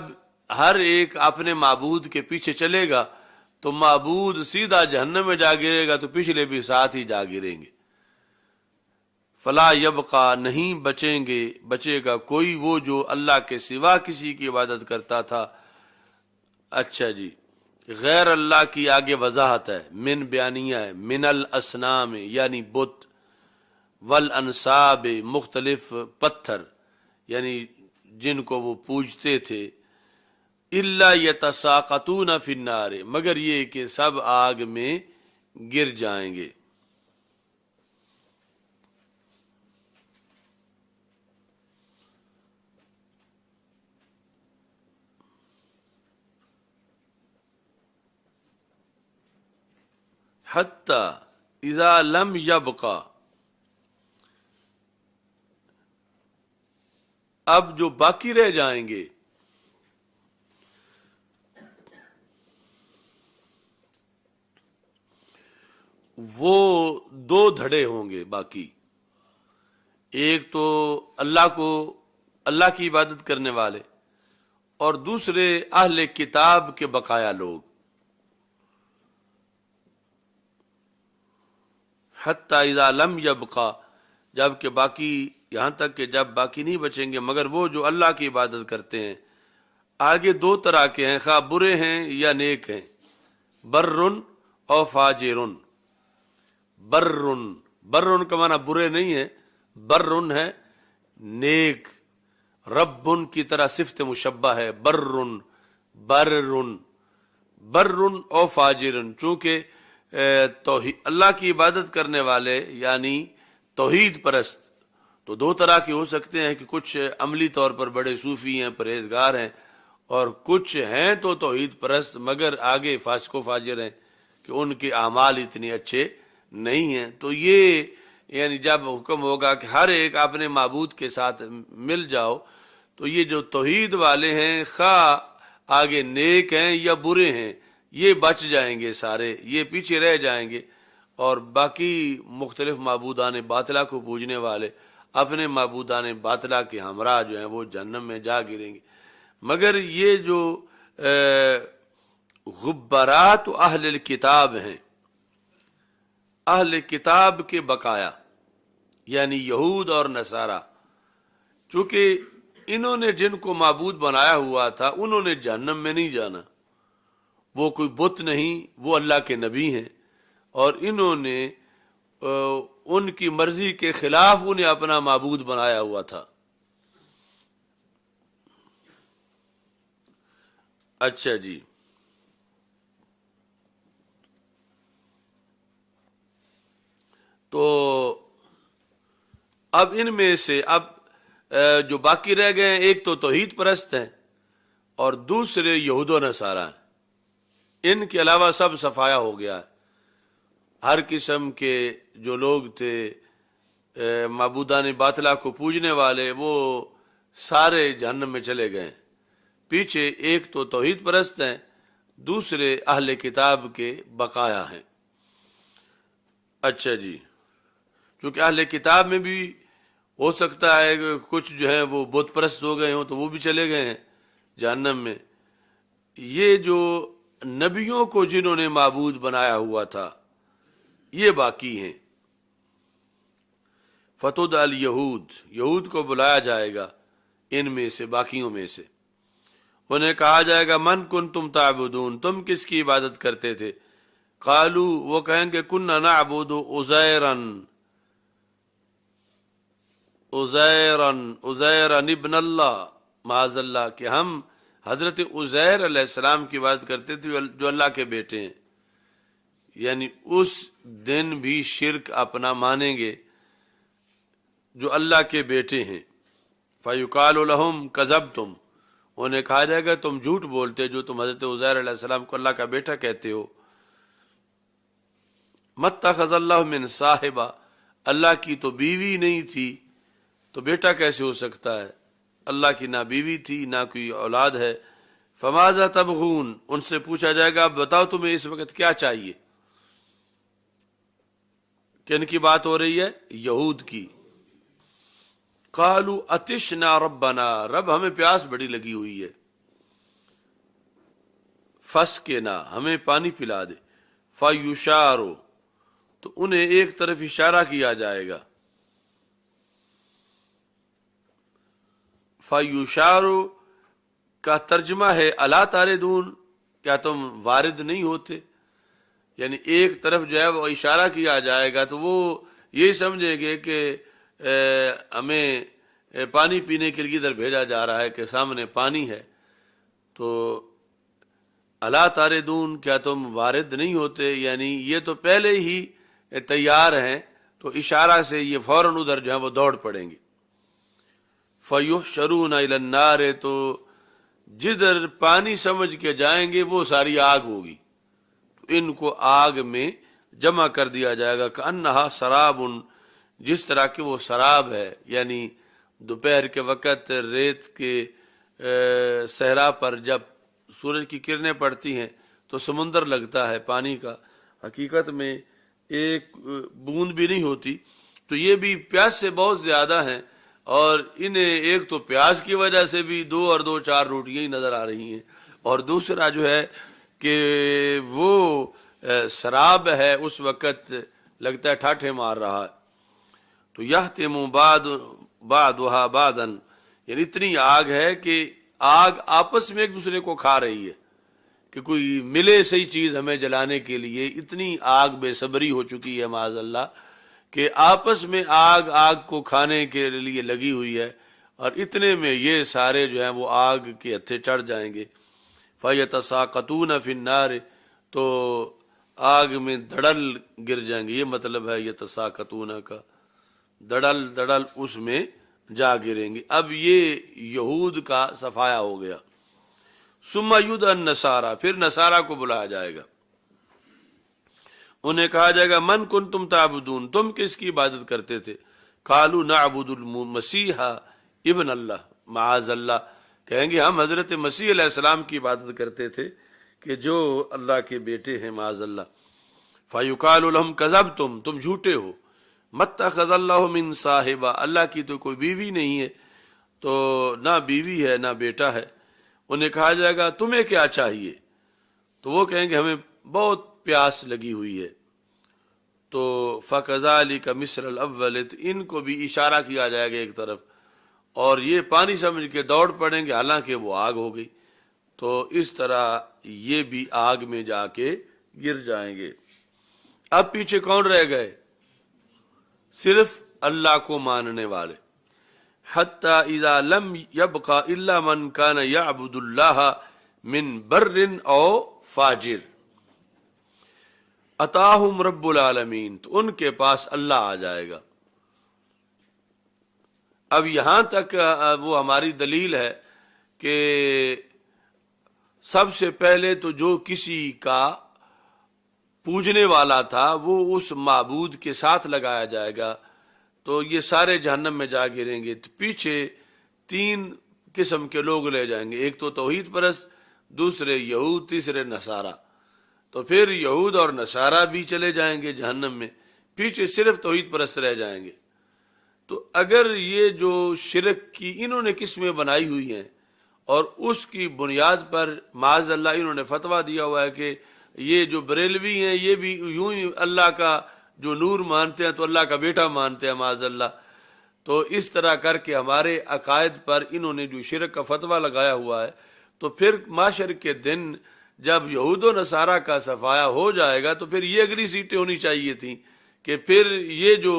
ہر ایک اپنے معبود کے پیچھے چلے گا تو معبود سیدھا جہنم میں جا گرے گا تو پچھلے بھی ساتھ ہی جا گریں گے۔ فلا یبقى، نہیں بچے گا کوئی وہ جو اللہ کے سوا کسی کی عبادت کرتا تھا۔ اچھا جی، غیر اللہ کی آگے وضاحت ہے، من بیانیہ ہے، من الاصنام یعنی بت، والانصاب مختلف پتھر یعنی جن کو وہ پوجتے تھے، الا یتساقطون فی النار، مگر یہ کہ سب آگ میں گر جائیں گے۔ حتی اذا لم یبقى، اب جو باقی رہ جائیں گے وہ دو دھڑے ہوں گے باقی، ایک تو اللہ کی عبادت کرنے والے، اور دوسرے اہل کتاب کے بقایا لوگ۔ حتی اذا لم یبقى، جب کہ باقی، یہاں تک کہ جب باقی نہیں بچیں گے مگر وہ جو اللہ کی عبادت کرتے ہیں۔ آگے دو طرح کے ہیں، خواہ برے ہیں یا نیک ہیں، برٌ او فاجرٌ۔ برٌ کا معنی برے نہیں ہے، برٌ ہے نیک، رب کی طرح صفت مشبہ ہے، برٌ او فاجرٌ، چونکہ اللہ کی عبادت کرنے والے یعنی توحید پرست تو دو طرح کے ہو سکتے ہیں کہ کچھ عملی طور پر بڑے صوفی ہیں، پرہیزگار ہیں، اور کچھ ہیں تو توحید پرست مگر آگے فاسق و فاجر ہیں کہ ان کے اعمال اتنے اچھے نہیں ہیں۔ تو یہ یعنی جب حکم ہوگا کہ ہر ایک اپنے معبود کے ساتھ مل جاؤ، تو یہ جو توحید والے ہیں خواہ آگے نیک ہیں یا برے ہیں یہ بچ جائیں گے، سارے یہ پیچھے رہ جائیں گے، اور باقی مختلف معبودان باطلہ کو پوجنے والے اپنے معبودان باطلا کے ہمراہ جو ہیں وہ جہنم میں جا گریں گے۔ مگر یہ جو غبارات اہل الکتاب ہیں، اہل کتاب کے بقایا یعنی یہود اور نصارہ، چونکہ انہوں نے جن کو معبود بنایا ہوا تھا انہوں نے جہنم میں نہیں جانا، وہ کوئی بت نہیں، وہ اللہ کے نبی ہیں، اور انہوں نے ان کی مرضی کے خلاف انہیں اپنا معبود بنایا ہوا تھا۔ اچھا جی، تو اب ان میں سے جو باقی رہ گئے ہیں، ایک تو توحید پرست ہیں اور دوسرے یہود و نصارہ ہیں۔ ان کے علاوہ سب صفایا ہو گیا ہے۔ ہر قسم کے جو لوگ تھے معبودان باطلا کو پوجنے والے، وہ سارے جہنم میں چلے گئے ہیں۔ پیچھے ایک تو توحید پرست ہیں، دوسرے اہل کتاب کے بقایا ہیں۔ اچھا جی، چونکہ اہل کتاب میں بھی ہو سکتا ہے کہ کچھ جو ہیں وہ بت پرست ہو گئے ہوں تو وہ بھی چلے گئے ہیں جہنم میں۔ یہ جو نبیوں کو جنہوں نے معبود بنایا ہوا تھا یہ باقی ہیں۔ فتد الیہود، یہود کو بلایا جائے گا ان میں سے، باقیوں میں سے۔ انہیں کہا جائے گا من کنتم تعبدون، تم کس کی عبادت کرتے تھے؟ قالو، وہ کہیں گے کننا نعبد عزیرا ابن اللہ، معاذ اللہ، کہ ہم حضرت عزیر علیہ السلام کی عبادت کرتے تھے جو اللہ کے بیٹے ہیں، یعنی اس دن بھی شرک اپنا مانیں گے جو اللہ کے بیٹے ہیں۔ فَيُقَالُ لَهُمْ كَذَبْتُمْ، انہیں کہا جائے گا تم جھوٹ بولتے جو تم حضرت عزیر علیہ السلام کو اللہ کا بیٹا کہتے ہو۔ مَتَّخَذَ اللَّهُ مِن صَاحِبَ، اللہ کی تو بیوی نہیں تھی تو بیٹا کیسے ہو سکتا ہے؟ اللہ کی نہ بیوی تھی نہ کوئی اولاد ہے۔ فَمَاذَا تَبْغُونَ، ان سے پوچھا جائے گا بتاؤ تمہیں اس وقت کیا چاہیے؟ کن کی بات ہو رہی ہے؟ یہود کی۔ قالوا اتشنا ربنا، رب ہمیں پیاس بڑی لگی ہوئی ہے، فسقنا، ہمیں پانی پلا دے۔ فیشارو، تو انہیں ایک طرف اشارہ کیا جائے گا۔ فیشارو کا ترجمہ ہے الا تاردون، کیا تم وارد نہیں ہوتے؟ یعنی ایک طرف جو ہے وہ اشارہ کیا جائے گا تو وہ یہی سمجھیں گے کہ ہمیں پانی پینے کے لیے ادھر بھیجا جا رہا ہے کہ سامنے پانی ہے۔ تو الا تاردون، کیا تم وارد نہیں ہوتے؟ یعنی یہ تو پہلے ہی تیار ہیں، تو اشارہ سے یہ فوراً ادھر جو ہے وہ دوڑ پڑیں گے۔ فَيُحْشَرُونَ إِلَى النَّارِ، تو جدھر پانی سمجھ کے جائیں گے وہ ساری آگ ہوگی، تو ان کو آگ میں جمع کر دیا جائے گا۔ کأنہا سراب، جس طرح کہ وہ سراب ہے، یعنی دوپہر کے وقت ریت کے صحرا پر جب سورج کی کرنیں پڑتی ہیں تو سمندر لگتا ہے پانی کا، حقیقت میں ایک بوند بھی نہیں ہوتی۔ تو یہ بھی پیاس سے بہت زیادہ ہیں، اور انہیں ایک تو پیاس کی وجہ سے بھی 2 اور 2 4 روٹیاں ہی نظر آ رہی ہیں، اور دوسرا جو ہے کہ وہ سراب ہے، اس وقت لگتا ہے ٹھاٹھے مار رہا ہے۔ تو یحتم بعضها بعضا، یعنی اتنی آگ ہے کہ آگ آپس میں ایک دوسرے کو کھا رہی ہے کہ کوئی ملے صحیح چیز ہمیں جلانے کے لیے، اتنی آگ بے صبری ہو چکی ہے معاذ اللہ کہ آپس میں آگ کو کھانے کے لیے لگی ہوئی ہے، اور اتنے میں یہ سارے جو ہیں وہ آگ کے ہتھے چڑھ جائیں گے۔ فَيَتَسَاقَطُونَ فِي النَّارِ، تو آگ میں دڑل گر جائیں گے، یہ مطلب ہے یتساقطون کا، دڑل اس میں جا گریں گے۔ اب یہ یہود کا صفایا ہو گیا۔ ثم یدعى النصارى، پھر نصارہ کو بلایا جائے گا، انہیں کہا جائے گا من کنتم تعبدون، تم کس کی عبادت کرتے تھے؟ قالوا نعبد المسیح ابن اللہ، معاذ اللہ، کہیں گے ہم حضرت مسیح علیہ السلام کی عبادت کرتے تھے کہ جو اللہ کے بیٹے ہیں، معاذ اللہ۔ فیقال لهم کذبتم، تم جھوٹے ہو۔ متخذ اللہ من صاحبہ، اللہ کی تو کوئی بیوی نہیں ہے، تو نہ بیوی ہے نہ بیٹا ہے۔ انہیں کہا جائے گا تمہیں کیا چاہیے، تو وہ کہیں گے ہمیں بہت پیاس لگی ہوئی ہے۔ تو فَكَذَلِكَ مِثْلَ الْأَوَّلِ، ان کو بھی اشارہ کیا جائے گا ایک طرف، اور یہ پانی سمجھ کے دوڑ پڑیں گے، حالانکہ وہ آگ ہو گئی۔ تو اس طرح یہ بھی آگ میں جا کے گر جائیں گے۔ اب پیچھے کون رہ گئے؟ صرف اللہ کو ماننے والے۔ حتی اذا لم یبقى الا من کان یعبد اللہ من بر او فاجر اتاہم رب العالمین، تو ان کے پاس اللہ آ جائے گا۔ اب یہاں تک وہ ہماری دلیل ہے کہ سب سے پہلے تو جو کسی کا پوجنے والا تھا وہ اس معبود کے ساتھ لگایا جائے گا، تو یہ سارے جہنم میں جا گریں گے۔ تو پیچھے تین قسم کے لوگ لے جائیں گے، ایک تو توحید پرست، دوسرے یہود، تیسرے نصارہ۔ تو پھر یہود اور نصارہ بھی چلے جائیں گے جہنم میں، پیچھے صرف توحید پرست رہ جائیں گے۔ تو اگر یہ جو شرک کی انہوں نے قسمیں بنائی ہوئی ہیں اور اس کی بنیاد پر معاذ اللہ انہوں نے فتویٰ دیا ہوا ہے کہ یہ جو بریلوی ہیں یہ بھی یوں ہی اللہ کا جو نور مانتے ہیں تو اللہ کا بیٹا مانتے ہیں معاذ اللہ، تو اس طرح کر کے ہمارے عقائد پر انہوں نے جو شرک کا فتویٰ لگایا ہوا ہے، تو پھر معاشر کے دن جب یہود و نصارہ کا صفایا ہو جائے گا تو پھر یہ اگلی سیٹیں ہونی چاہیے تھیں کہ پھر یہ جو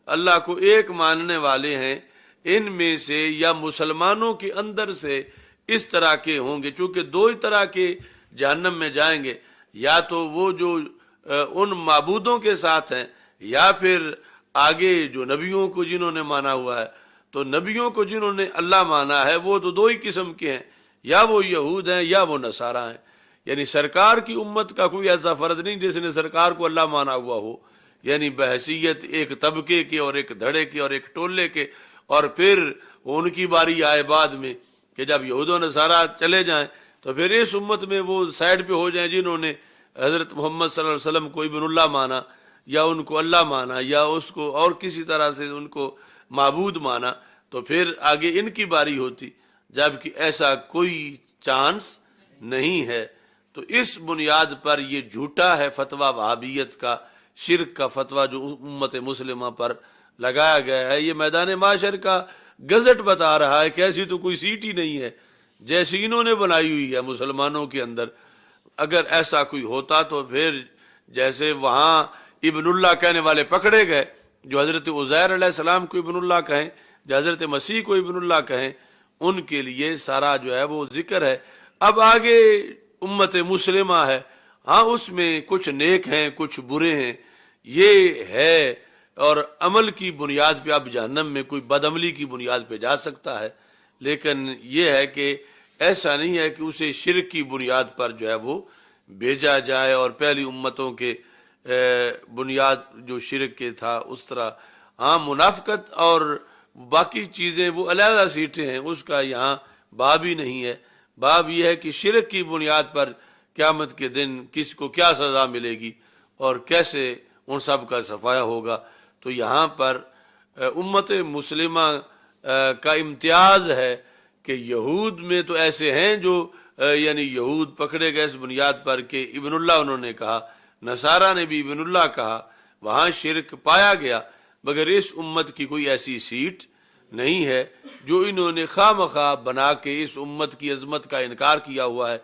اللہ کو ایک ماننے والے ہیں ان میں سے یا مسلمانوں کے اندر سے اس طرح کے ہوں گے، چونکہ دو ہی طرح کے جہنم میں جائیں گے، یا تو وہ جو ان معبودوں کے ساتھ ہیں، یا پھر آگے جو نبیوں کو جنہوں نے مانا ہوا ہے۔ تو نبیوں کو جنہوں نے اللہ مانا ہے وہ تو دو ہی قسم کے ہیں، یا وہ یہود ہیں یا وہ نصارہ ہیں۔ یعنی سرکار کی امت کا کوئی ایسا فرد نہیں جس نے سرکار کو اللہ مانا ہوا ہو، یعنی بحیثیت ایک طبقے کے اور ایک دھڑے کے اور ایک ٹولے کے، اور پھر ان کی باری آئے بعد میں کہ جب یہود و نصارہ چلے جائیں تو پھر اس امت میں وہ سائڈ پہ ہو جائیں جنہوں نے حضرت محمد صلی اللہ علیہ وسلم کو ابن اللہ مانا، یا ان کو اللہ مانا، یا اس کو اور کسی طرح سے ان کو معبود مانا، تو پھر آگے ان کی باری ہوتی، جبکہ ایسا کوئی چانس نہیں ہے۔ تو اس بنیاد پر یہ جھوٹا ہے فتویٰ وہابیت کا، شرک کا فتویٰ جو امت مسلمہ پر لگایا گیا ہے۔ یہ میدان معاشر کا گزٹ بتا رہا ہے کہ ایسی تو کوئی سیٹ ہی نہیں ہے جیسی انہوں نے بنائی ہوئی ہے مسلمانوں کے اندر۔ اگر ایسا کوئی ہوتا تو پھر جیسے وہاں ابن اللہ کہنے والے پکڑے گئے، جو حضرت عزیر علیہ السلام کو ابن اللہ کہیں، جو حضرت مسیح کو ابن اللہ کہیں، ان کے لیے سارا جو ہے وہ ذکر ہے۔ اب آگے امت مسلمہ ہے، ہاں اس میں کچھ نیک ہیں کچھ برے ہیں، یہ ہے، اور عمل کی بنیاد پہ اب جہنم میں کوئی بدعملی کی بنیاد پہ جا سکتا ہے، لیکن یہ ہے کہ ایسا نہیں ہے کہ اسے شرک کی بنیاد پر جو ہے وہ بھیجا جائے، اور پہلی امتوں کے بنیاد جو شرک کے تھا اس طرح۔ ہاں منافقت اور باقی چیزیں وہ علیحدہ سیٹیں ہیں، اس کا یہاں باب ہی نہیں ہے۔ باب یہ ہے کہ شرک کی بنیاد پر قیامت کے دن کس کو کیا سزا ملے گی اور کیسے ان سب کا صفایا ہوگا۔ تو یہاں پر امت مسلمہ کا امتیاز ہے کہ یہود میں تو ایسے ہیں جو یعنی یہود پکڑے گئے اس بنیاد پر کہ ابن اللہ انہوں نے کہا، نصارہ نے بھی ابن اللہ کہا، وہاں شرک پایا گیا، مگر اس امت کی کوئی ایسی سیٹ نہیں ہے جو انہوں نے خواہ مخواہ بنا کے اس امت کی عظمت کا انکار کیا ہوا ہے،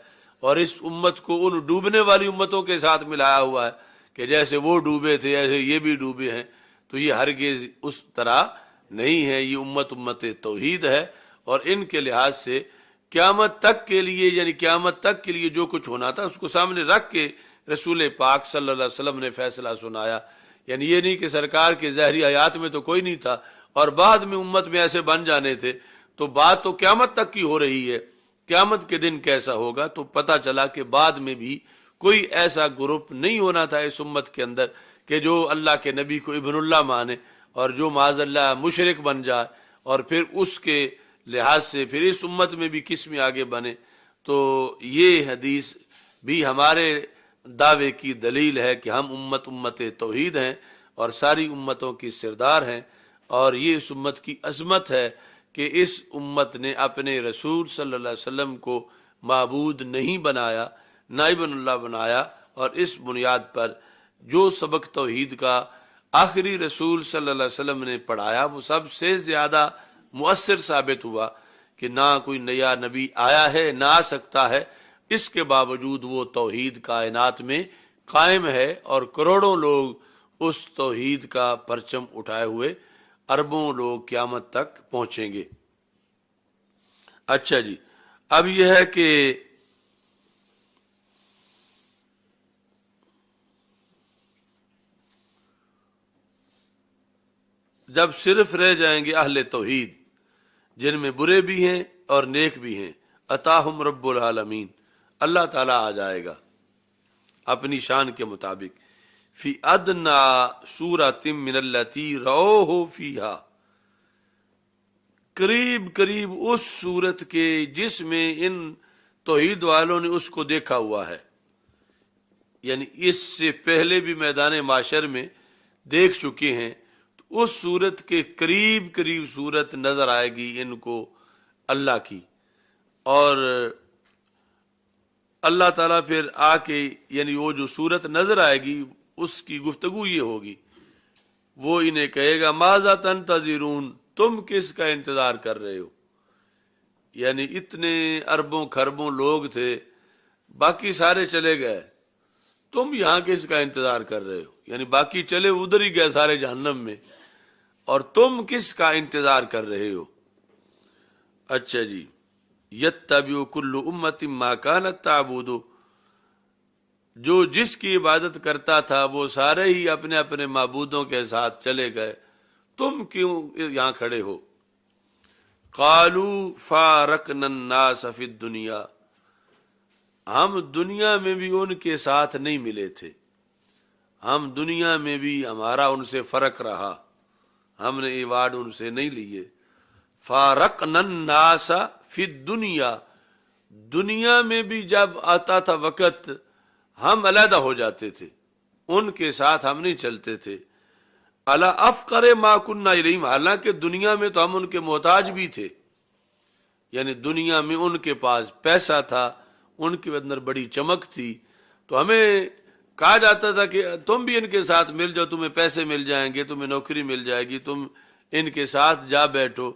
اور اس امت کو ان ڈوبنے والی امتوں کے ساتھ ملایا ہوا ہے کہ جیسے وہ ڈوبے تھے ایسے یہ بھی ڈوبے ہیں۔ تو یہ ہرگز اس طرح نہیں ہے، یہ امت توحید ہے، اور ان کے لحاظ سے قیامت تک کے لیے، یعنی قیامت تک کے لیے جو کچھ ہونا تھا اس کو سامنے رکھ کے رسول پاک صلی اللہ علیہ وسلم نے فیصلہ سنایا۔ یعنی یہ نہیں کہ سرکار کے ظاہری حیات میں تو کوئی نہیں تھا اور بعد میں امت میں ایسے بن جانے تھے، تو بات تو قیامت تک کی ہو رہی ہے، قیامت کے دن کیسا ہوگا۔ تو پتہ چلا کہ بعد میں بھی کوئی ایسا گروپ نہیں ہونا تھا اس امت کے اندر کہ جو اللہ کے نبی کو ابن اللہ مانے اور جو معاذ اللہ مشرک بن جائے، اور پھر اس کے لحاظ سے پھر اس امت میں بھی قسمیں آگے بنے۔ تو یہ حدیث بھی ہمارے دعوے کی دلیل ہے کہ ہم امت توحید ہیں، اور ساری امتوں کی سردار ہیں، اور یہ اس امت کی عظمت ہے کہ اس امت نے اپنے رسول صلی اللہ علیہ وسلم کو معبود نہیں بنایا، نائب اللہ بنایا، اور اس بنیاد پر جو سبق توحید کا آخری رسول صلی اللہ علیہ وسلم نے پڑھایا وہ سب سے زیادہ مؤثر ثابت ہوا کہ نہ کوئی نیا نبی آیا ہے، نہ آ سکتا ہے، اس کے باوجود وہ توحید کائنات میں قائم ہے، اور کروڑوں لوگ اس توحید کا پرچم اٹھائے ہوئے اربوں لوگ قیامت تک پہنچیں گے۔ اچھا جی، اب یہ ہے کہ جب صرف رہ جائیں گے اہل توحید، جن میں برے بھی ہیں اور نیک بھی ہیں، عطاہم رب العالمین، اللہ تعالیٰ آ جائے گا اپنی شان کے مطابق، فی ادنا سورۃ من التی رؤہ فیہا، قریب قریب اس صورت کے جس میں ان توحید والوں نے اس کو دیکھا ہوا ہے، یعنی اس سے پہلے بھی میدان معاشر میں دیکھ چکے ہیں، تو اس صورت کے قریب قریب صورت نظر آئے گی ان کو اللہ کی، اور اللہ تعالیٰ پھر آ کے یعنی وہ جو صورت نظر آئے گی اس کی گفتگو یہ ہوگی، وہ انہیں کہے گا ماذا تنتظرون، تم کس کا انتظار کر رہے ہو؟ یعنی اتنے اربوں خربوں لوگ تھے، باقی سارے چلے گئے، تم یہاں کس کا انتظار کر رہے ہو؟ یعنی باقی چلے ادھر ہی گئے سارے جہنم میں، اور تم کس کا انتظار کر رہے ہو؟ اچھا جی، یتبع کل امت ما کانت تعبد، جو جس کی عبادت کرتا تھا وہ سارے ہی اپنے اپنے معبودوں کے ساتھ چلے گئے، تم کیوں یہاں کھڑے ہو؟ قالوا فارقنا الناس فی الدنیا، ہم دنیا میں بھی ان کے ساتھ نہیں ملے تھے، ہم دنیا میں بھی ہمارا ان سے فرق رہا، ہم نے ایوارڈ ان سے نہیں لیے۔ فارقنا الناس فی الدنیا، دنیا میں بھی جب آتا تھا وقت ہم علیحدہ ہو جاتے تھے، ان کے ساتھ ہم نہیں چلتے تھے۔ الا افقر ما کنا الیہم، حالانکہ دنیا میں تو ہم ان کے محتاج بھی تھے، یعنی دنیا میں ان کے پاس پیسہ تھا، ان کے اندر بڑی چمک تھی، تو ہمیں کہا جاتا تھا کہ تم بھی ان کے ساتھ مل جاؤ، تمہیں پیسے مل جائیں گے، تمہیں نوکری مل جائے گی، تم ان کے ساتھ جا بیٹھو۔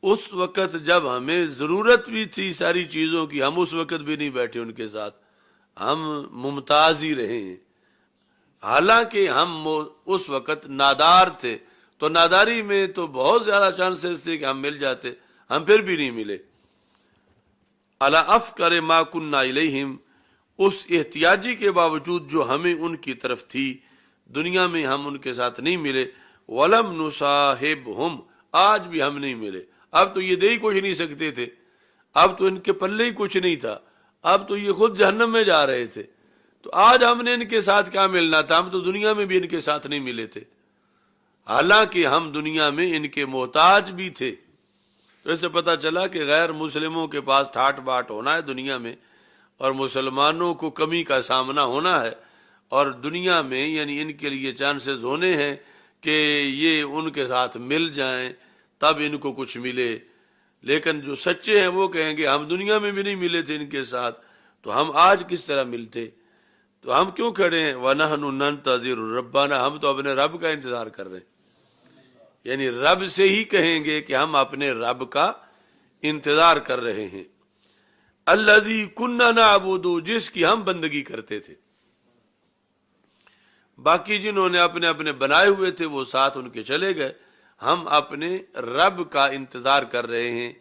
اس وقت جب ہمیں ضرورت بھی تھی ساری چیزوں کی، ہم اس وقت بھی نہیں بیٹھے ان کے ساتھ، ہم ممتاز ہی رہے ہیں، حالانکہ ہم اس وقت نادار تھے، تو ناداری میں تو بہت زیادہ چانسز تھے کہ ہم مل جاتے، ہم پھر بھی نہیں ملے۔ الا افقر ما کنا الیہم، اس احتیاجی کے باوجود جو ہمیں ان کی طرف تھی، دنیا میں ہم ان کے ساتھ نہیں ملے۔ ولم نصاحبہم، آج بھی ہم نہیں ملے، اب تو یہ دے ہی کچھ نہیں سکتے تھے، اب تو ان کے پلے ہی کچھ نہیں تھا، اب تو یہ خود جہنم میں جا رہے تھے، تو آج ہم نے ان کے ساتھ کیا ملنا تھا، ہم تو دنیا میں بھی ان کے ساتھ نہیں ملے تھے، حالانکہ ہم دنیا میں ان کے محتاج بھی تھے۔ ویسے پتہ چلا کہ غیر مسلموں کے پاس ٹھاٹ باٹ ہونا ہے دنیا میں، اور مسلمانوں کو کمی کا سامنا ہونا ہے، اور دنیا میں یعنی ان کے لیے چانسز ہونے ہیں کہ یہ ان کے ساتھ مل جائیں تب ان کو کچھ ملے، لیکن جو سچے ہیں وہ کہیں گے ہم دنیا میں بھی نہیں ملے تھے ان کے ساتھ، تو ہم آج کس طرح ملتے؟ تو ہم کیوں کھڑے ہیں؟ وَنَحْنُ نَنْتَظِرُ رَبَّنَا، ہم تو اپنے رب کا انتظار کر رہے ہیں، یعنی رب سے ہی کہیں گے کہ ہم اپنے رب کا انتظار کر رہے ہیں۔ الذی کننا نعبد، جس کی ہم بندگی کرتے تھے، باقی جنہوں نے اپنے اپنے بنائے ہوئے تھے وہ ساتھ ان کے چلے گئے، ہم اپنے رب کا انتظار کر رہے ہیں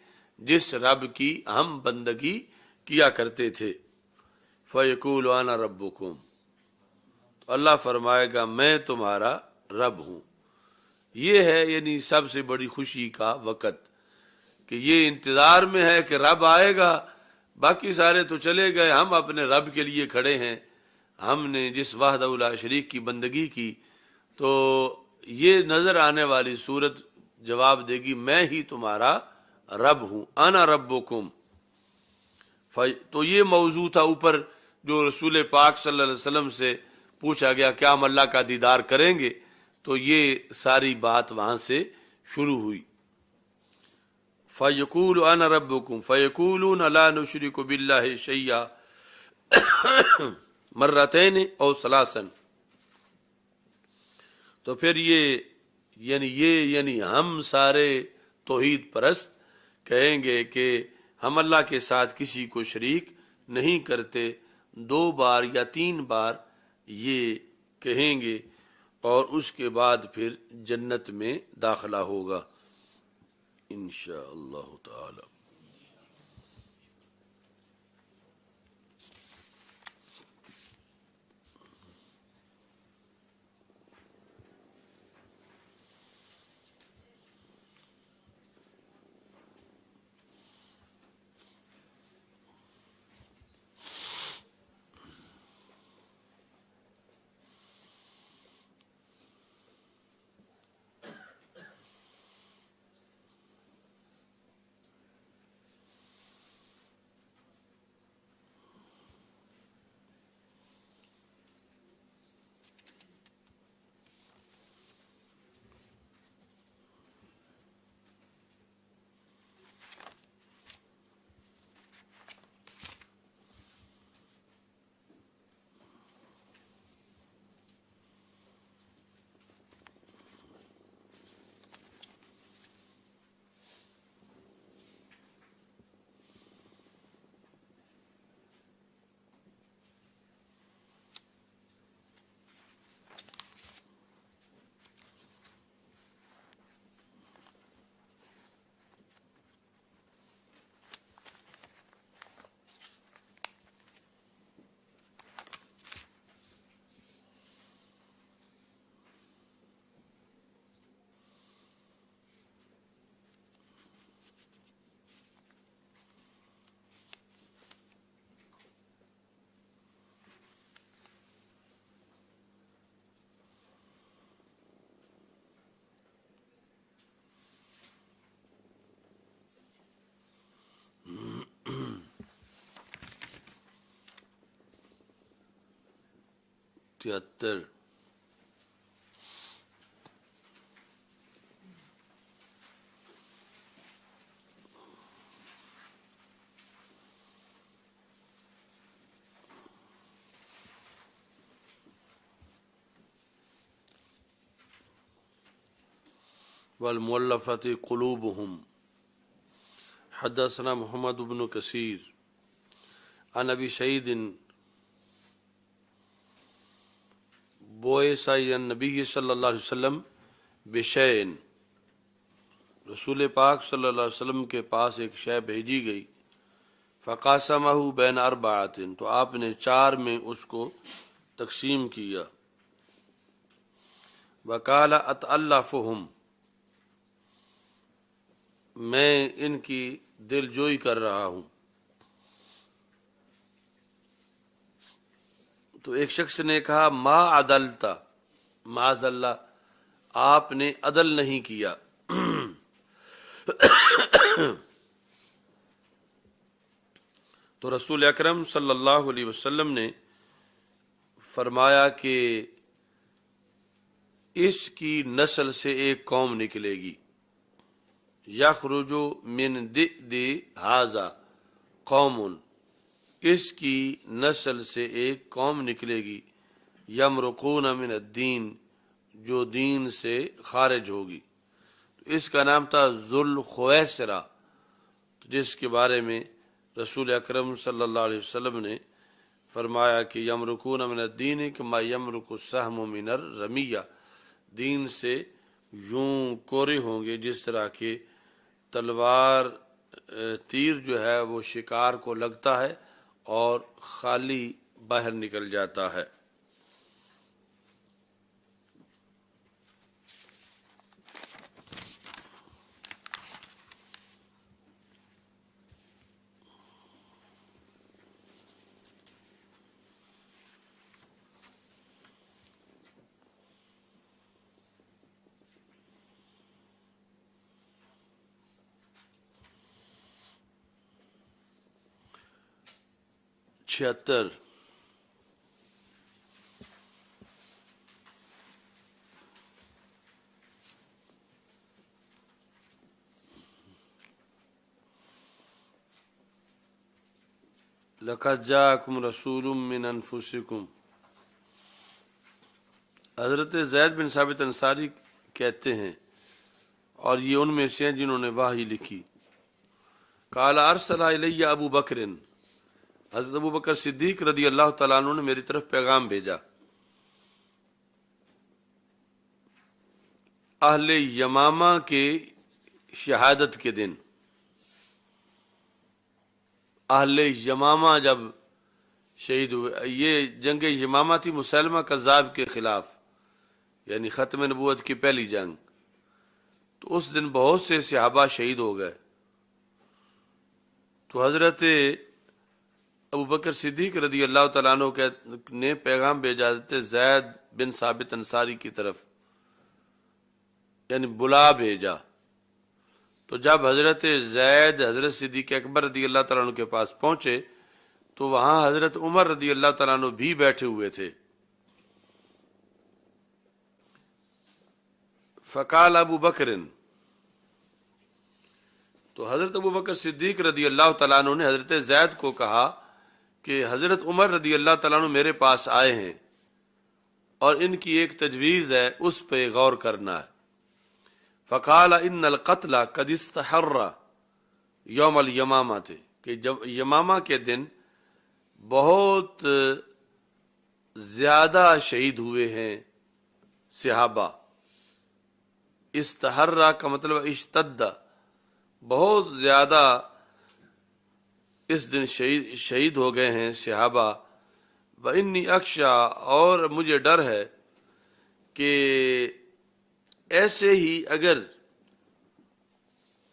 جس رب کی ہم بندگی کیا کرتے تھے۔ فَيَقُولُ أَنَا رَبُّكُمْ، تو اللہ فرمائے گا میں تمہارا رب ہوں۔ یہ ہے یعنی سب سے بڑی خوشی کا وقت کہ یہ انتظار میں ہے کہ رب آئے گا، باقی سارے تو چلے گئے، ہم اپنے رب کے لیے کھڑے ہیں، ہم نے جس وحدہ لا شریک کی بندگی کی، تو یہ نظر آنے والی صورت جواب دے گی میں ہی تمہارا رب ہوں، انا ربکم۔ تو یہ موضوع تھا اوپر جو رسول پاک صلی اللہ علیہ وسلم سے پوچھا گیا کیا ہم اللہ کا دیدار کریں گے؟ تو یہ ساری بات وہاں سے شروع ہوئی. فَيَقُولُ أَنَا رَبُّكُمْ فَيَقُولُونَ لَا نُشْرِكُ بِاللَّهِ شَيْئًا مرتين او ثلاثا. تو پھر یہ یعنی ہم سارے توحید پرست کہیں گے کہ ہم اللہ کے ساتھ کسی کو شریک نہیں کرتے. 2 بار یا 3 بار یہ کہیں گے اور اس کے بعد پھر جنت میں داخلہ ہوگا انشاءاللہ تعالی. تہتر. والمؤلفة قلوبهم. حدثنا محمد بن كثير عن ابي سعيد بعث الى النبي صلی اللہ علیہ وسلم بشيء. رسول پاک صلی اللہ علیہ وسلم کے پاس ایک شے بھیجی گئی. فقاسمہ بین اربعۃ. تو آپ نے 4 میں اس کو تقسیم کیا. وقال اتألفهم. میں ان کی دل جوئی کر رہا ہوں. تو ایک شخص نے کہا ما عدلتا معاذ اللہ آپ نے عدل نہیں کیا. تو رسول اکرم صلی اللہ علیہ وسلم نے فرمایا کہ اس کی نسل سے ایک قوم نکلے گی. یخرج من ذئب ھذا قوم. اس کی نسل سے ایک قوم نکلے گی. یمرقون من الدین. جو دین سے خارج ہوگی. اس کا نام تھا ذوالخویسرہ، جس کے بارے میں رسول اکرم صلی اللہ علیہ وسلم نے فرمایا کہ یمرقون من الدین کما یمرق السہم من الرمیہ. دین سے یوں کورے ہوں گے جس طرح کہ تلوار تیر جو ہے وہ شکار کو لگتا ہے اور خالی باہر نکل جاتا ہے. چھہتر. لقد جاءکم رسول من انفسکم. حضرت زید بن ثابت انصاری کہتے ہیں، اور یہ ان میں سے ہیں جنہوں نے وحی لکھی. قال ارسل الی ابو بکر، حضرت ابو بکر صدیق رضی اللہ تعالیٰ عنہ نے میری طرف پیغام بھیجا. اہل یمامہ کے شہادت کے دن، اہل یمامہ جب شہید ہوئے، یہ جنگ یمامہ تھی مسلمہ کذاب کے خلاف، یعنی ختم نبوت کی پہلی جنگ. تو اس دن بہت سے صحابہ شہید ہو گئے. تو حضرت ابو بکر صدیق رضی اللہ تعالیٰ عنہ نے پیغام بھیجا حضرت زید بن ثابت انصاری کی طرف، یعنی بلا بھیجا. تو جب حضرت زید حضرت صدیق اکبر رضی اللہ تعالیٰ عنہ کے پاس پہنچے تو وہاں حضرت عمر رضی اللہ تعالیٰ عنہ بھی بیٹھے ہوئے تھے. فقال ابو بکر، تو حضرت ابو بکر صدیق رضی اللہ تعالیٰ عنہ نے حضرت زید کو کہا کہ حضرت عمر رضی اللہ تعالیٰ عنہ میرے پاس آئے ہیں اور ان کی ایک تجویز ہے، اس پہ غور کرنا ہے. فقال ان القتل قد استحر یوم الیمامہ تھے، کہ جب یمامہ کے دن بہت زیادہ شہید ہوئے ہیں صحابہ. استحرہ کا مطلب اشتد، بہت زیادہ اس دن شہید ہو گئے ہیں صحابہ. وانی اخشا، اور مجھے ڈر ہے کہ ایسے ہی اگر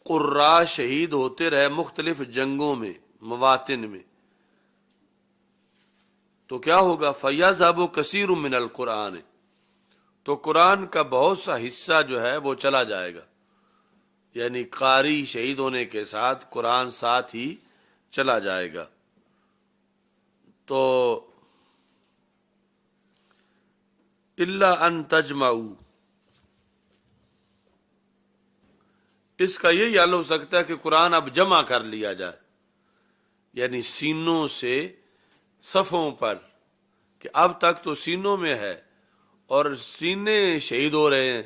قراء شہید ہوتے رہے مختلف جنگوں میں مواطن میں تو کیا ہوگا؟ فَيَذْهَبُ كَثِيرٌ مِّنَ الْقُرْآنِ، تو قرآن کا بہت سا حصہ جو ہے وہ چلا جائے گا. یعنی قاری شہید ہونے کے ساتھ قرآن ساتھ ہی چلا جائے گا. تو إِلَّا أَن تَجْمَعُوا، اس کا یہی حل ہو سکتا ہے کہ قرآن اب جمع کر لیا جائے، یعنی سینوں سے صفوں پر، کہ اب تک تو سینوں میں ہے اور سینے شہید ہو رہے ہیں،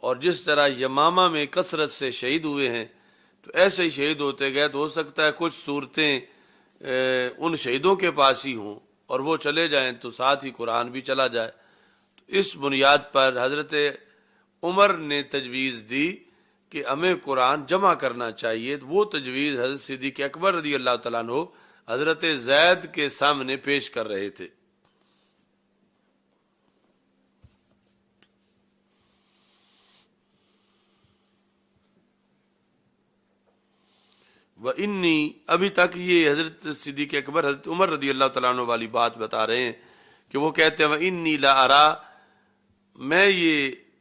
اور جس طرح یمامہ میں کثرت سے شہید ہوئے ہیں تو ایسے ہی شہید ہوتے گئے. تو ہو سکتا ہے کچھ صورتیں ان شہیدوں کے پاس ہی ہوں اور وہ چلے جائیں تو ساتھ ہی قرآن بھی چلا جائے. تو اس بنیاد پر حضرت عمر نے تجویز دی کہ ہمیں قرآن جمع کرنا چاہیے. وہ تجویز حضرت صدیق اکبر رضی اللہ تعالیٰ عنہ حضرت زید کے سامنے پیش کر رہے تھے. وَإِنِّي، ابھی تک یہ حضرت صدیق اکبر حضرت عمر رضی اللہ تعالیٰ عنہ والی بات بتا رہے ہیں کہ وہ کہتے ہیں وَإِنِّي لَأَرَىٰ،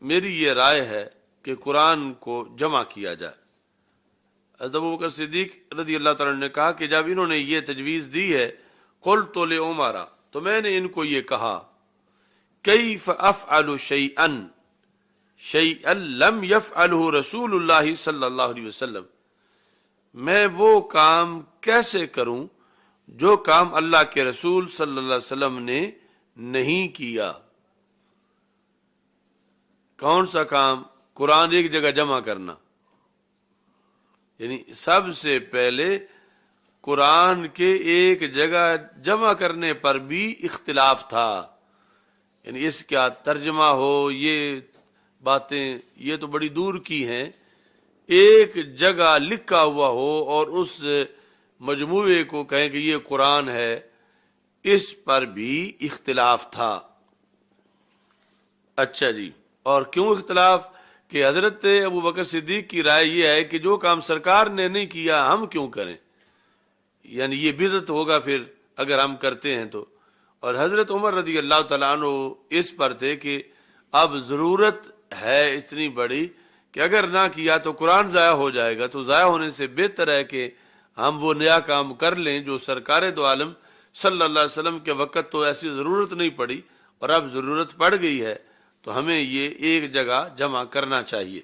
میری یہ رائے ہے کہ قرآن کو جمع کیا جائے. حضرت ابو بکر صدیق رضی اللہ تعالیٰ عنہ نے کہا کہ جب انہوں نے یہ تجویز دی ہے قلت لعمر، تو میں نے ان کو یہ کہا کیف افعل شیئا لم یفعلہ رسول اللہ صلی اللہ علیہ وسلم، میں وہ کام کیسے کروں جو کام اللہ کے رسول صلی اللہ علیہ وسلم نے نہیں کیا. کون سا کام؟ قرآن ایک جگہ جمع کرنا. یعنی سب سے پہلے قرآن کے ایک جگہ جمع کرنے پر بھی اختلاف تھا. یعنی اس کا ترجمہ ہو، یہ باتیں یہ تو بڑی دور کی ہیں. ایک جگہ لکھا ہوا ہو اور اس مجموعے کو کہیں کہ یہ قرآن ہے، اس پر بھی اختلاف تھا. اچھا جی، اور کیوں اختلاف؟ کہ حضرت ابو بکر صدیق کی رائے یہ ہے کہ جو کام سرکار نے نہیں کیا ہم کیوں کریں، یعنی یہ بدعت ہوگا پھر اگر ہم کرتے ہیں تو. اور حضرت عمر رضی اللہ تعالیٰ عنہ اس پر تھے کہ اب ضرورت ہے اتنی بڑی کہ اگر نہ کیا تو قرآن ضائع ہو جائے گا. تو ضائع ہونے سے بہتر ہے کہ ہم وہ نیا کام کر لیں جو سرکار دو عالم صلی اللہ علیہ وسلم کے وقت تو ایسی ضرورت نہیں پڑی اور اب ضرورت پڑ گئی ہے تو ہمیں یہ ایک جگہ جمع کرنا چاہیے.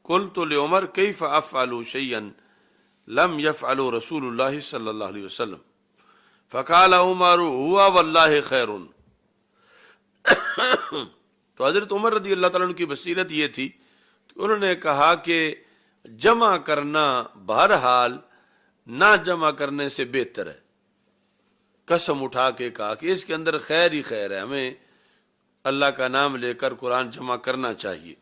قلت لعمر کیف افعل شیئا لم یفعل رسول اللہ صلی اللہ علیہ وسلم فقال عمر ہوا واللہ خیر. تو حضرت عمر رضی اللہ تعالیٰ عنہ کی بصیرت یہ تھی کہ انہوں نے کہا کہ جمع کرنا بہرحال نہ جمع کرنے سے بہتر ہے. قسم اٹھا کے کہا کہ اس کے اندر خیر ہی خیر ہے، ہمیں اللہ کا نام لے کر قرآن جمع کرنا چاہیے.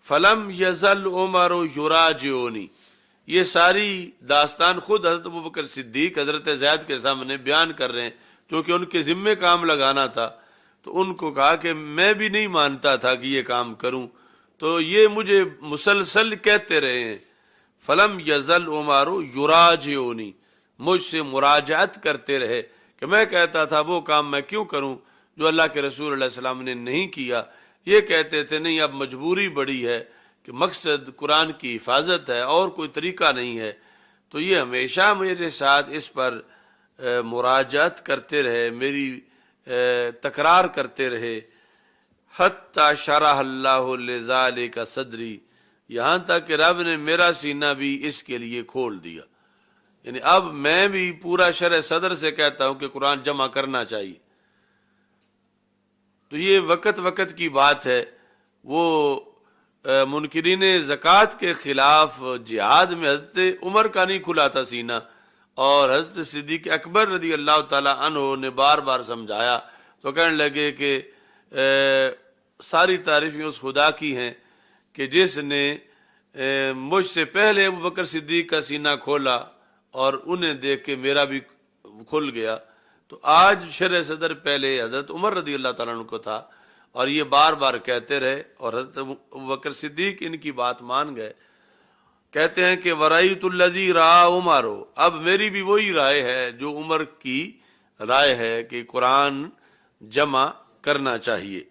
فلم یزل عمر یراجعنی، یہ ساری داستان خود حضرت ابوبکر صدیق حضرت زید کے سامنے بیان کر رہے ہیں، کیونکہ ان کے ذمے کام لگانا تھا. تو ان کو کہا کہ میں بھی نہیں مانتا تھا کہ یہ کام کروں، تو یہ مجھے مسلسل کہتے رہے ہیں. فلم یزل عمر یراجعنی، مجھ سے مراجعت کرتے رہے کہ میں کہتا تھا وہ کام میں کیوں کروں جو اللہ کے رسول علیہ السلام نے نہیں کیا. یہ کہتے تھے نہیں اب مجبوری بڑی ہے کہ مقصد قرآن کی حفاظت ہے اور کوئی طریقہ نہیں ہے. تو یہ ہمیشہ میرے ساتھ اس پر مراجعت کرتے رہے، میری تکرار کرتے رہے. حتی شرح اللہ لذالک صدری، یہاں تک کہ رب نے میرا سینہ بھی اس کے لیے کھول دیا. یعنی اب میں بھی پورا شرح صدر سے کہتا ہوں کہ قرآن جمع کرنا چاہیے. تو یہ وقت کی بات ہے. وہ منکرین زکوٰۃ کے خلاف جہاد میں حضرت عمر کا نہیں کھلا تھا سینہ، اور حضرت صدیق اکبر رضی اللہ تعالی عنہ نے بار بار سمجھایا تو کہنے لگے کہ ساری تعریفیں اس خدا کی ہیں کہ جس نے مجھ سے پہلے ابوبکر صدیق کا سینہ کھولا اور انہیں دیکھ کے میرا بھی کھل گیا. تو آج شرح صدر پہلے حضرت عمر رضی اللہ تعالیٰ عنہ کو تھا، اور یہ بار بار کہتے رہے، اور حضرت ابوبکر صدیق ان کی بات مان گئے. کہتے ہیں کہ ورأیت الذی رأى عمر، اب میری بھی وہی رائے ہے جو عمر کی رائے ہے کہ قرآن جمع کرنا چاہیے.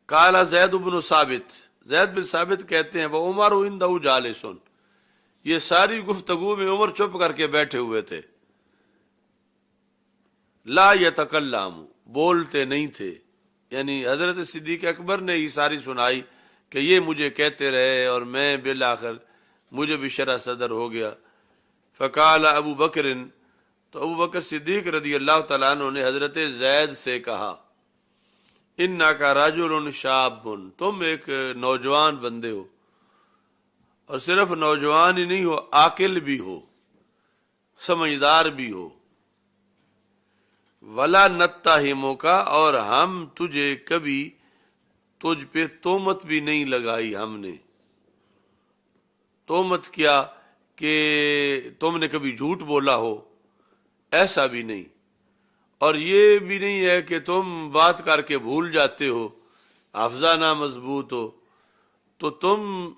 قال زید بن ثابت، زید بن ثابت کہتے ہیں وہ عمر عنده جالس، یہ ساری گفتگو میں عمر چپ کر کے بیٹھے ہوئے تھے. لا یتکلم، بولتے نہیں تھے. یعنی حضرت صدیق اکبر نے ہی ساری سنائی کہ یہ مجھے کہتے رہے اور میں بالآخر مجھے بھی شرح صدر ہو گیا. فقال ابو بکر، تو ابو بکر صدیق رضی اللہ تعالیٰ عنہ نے حضرت زید سے کہا انک رجل شاب، تم ایک نوجوان بندے ہو، اور صرف نوجوان ہی نہیں ہو، عاقل بھی ہو، سمجھدار بھی ہو. ولا نتہمک، اور ہم تجھے کبھی تجھ پہ تہمت بھی نہیں لگائی. ہم نے تہمت کیا کہ تم نے کبھی جھوٹ بولا ہو، ایسا بھی نہیں. اور یہ بھی نہیں ہے کہ تم بات کر کے بھول جاتے ہو، حافظہ نہ مضبوط ہو. تو تم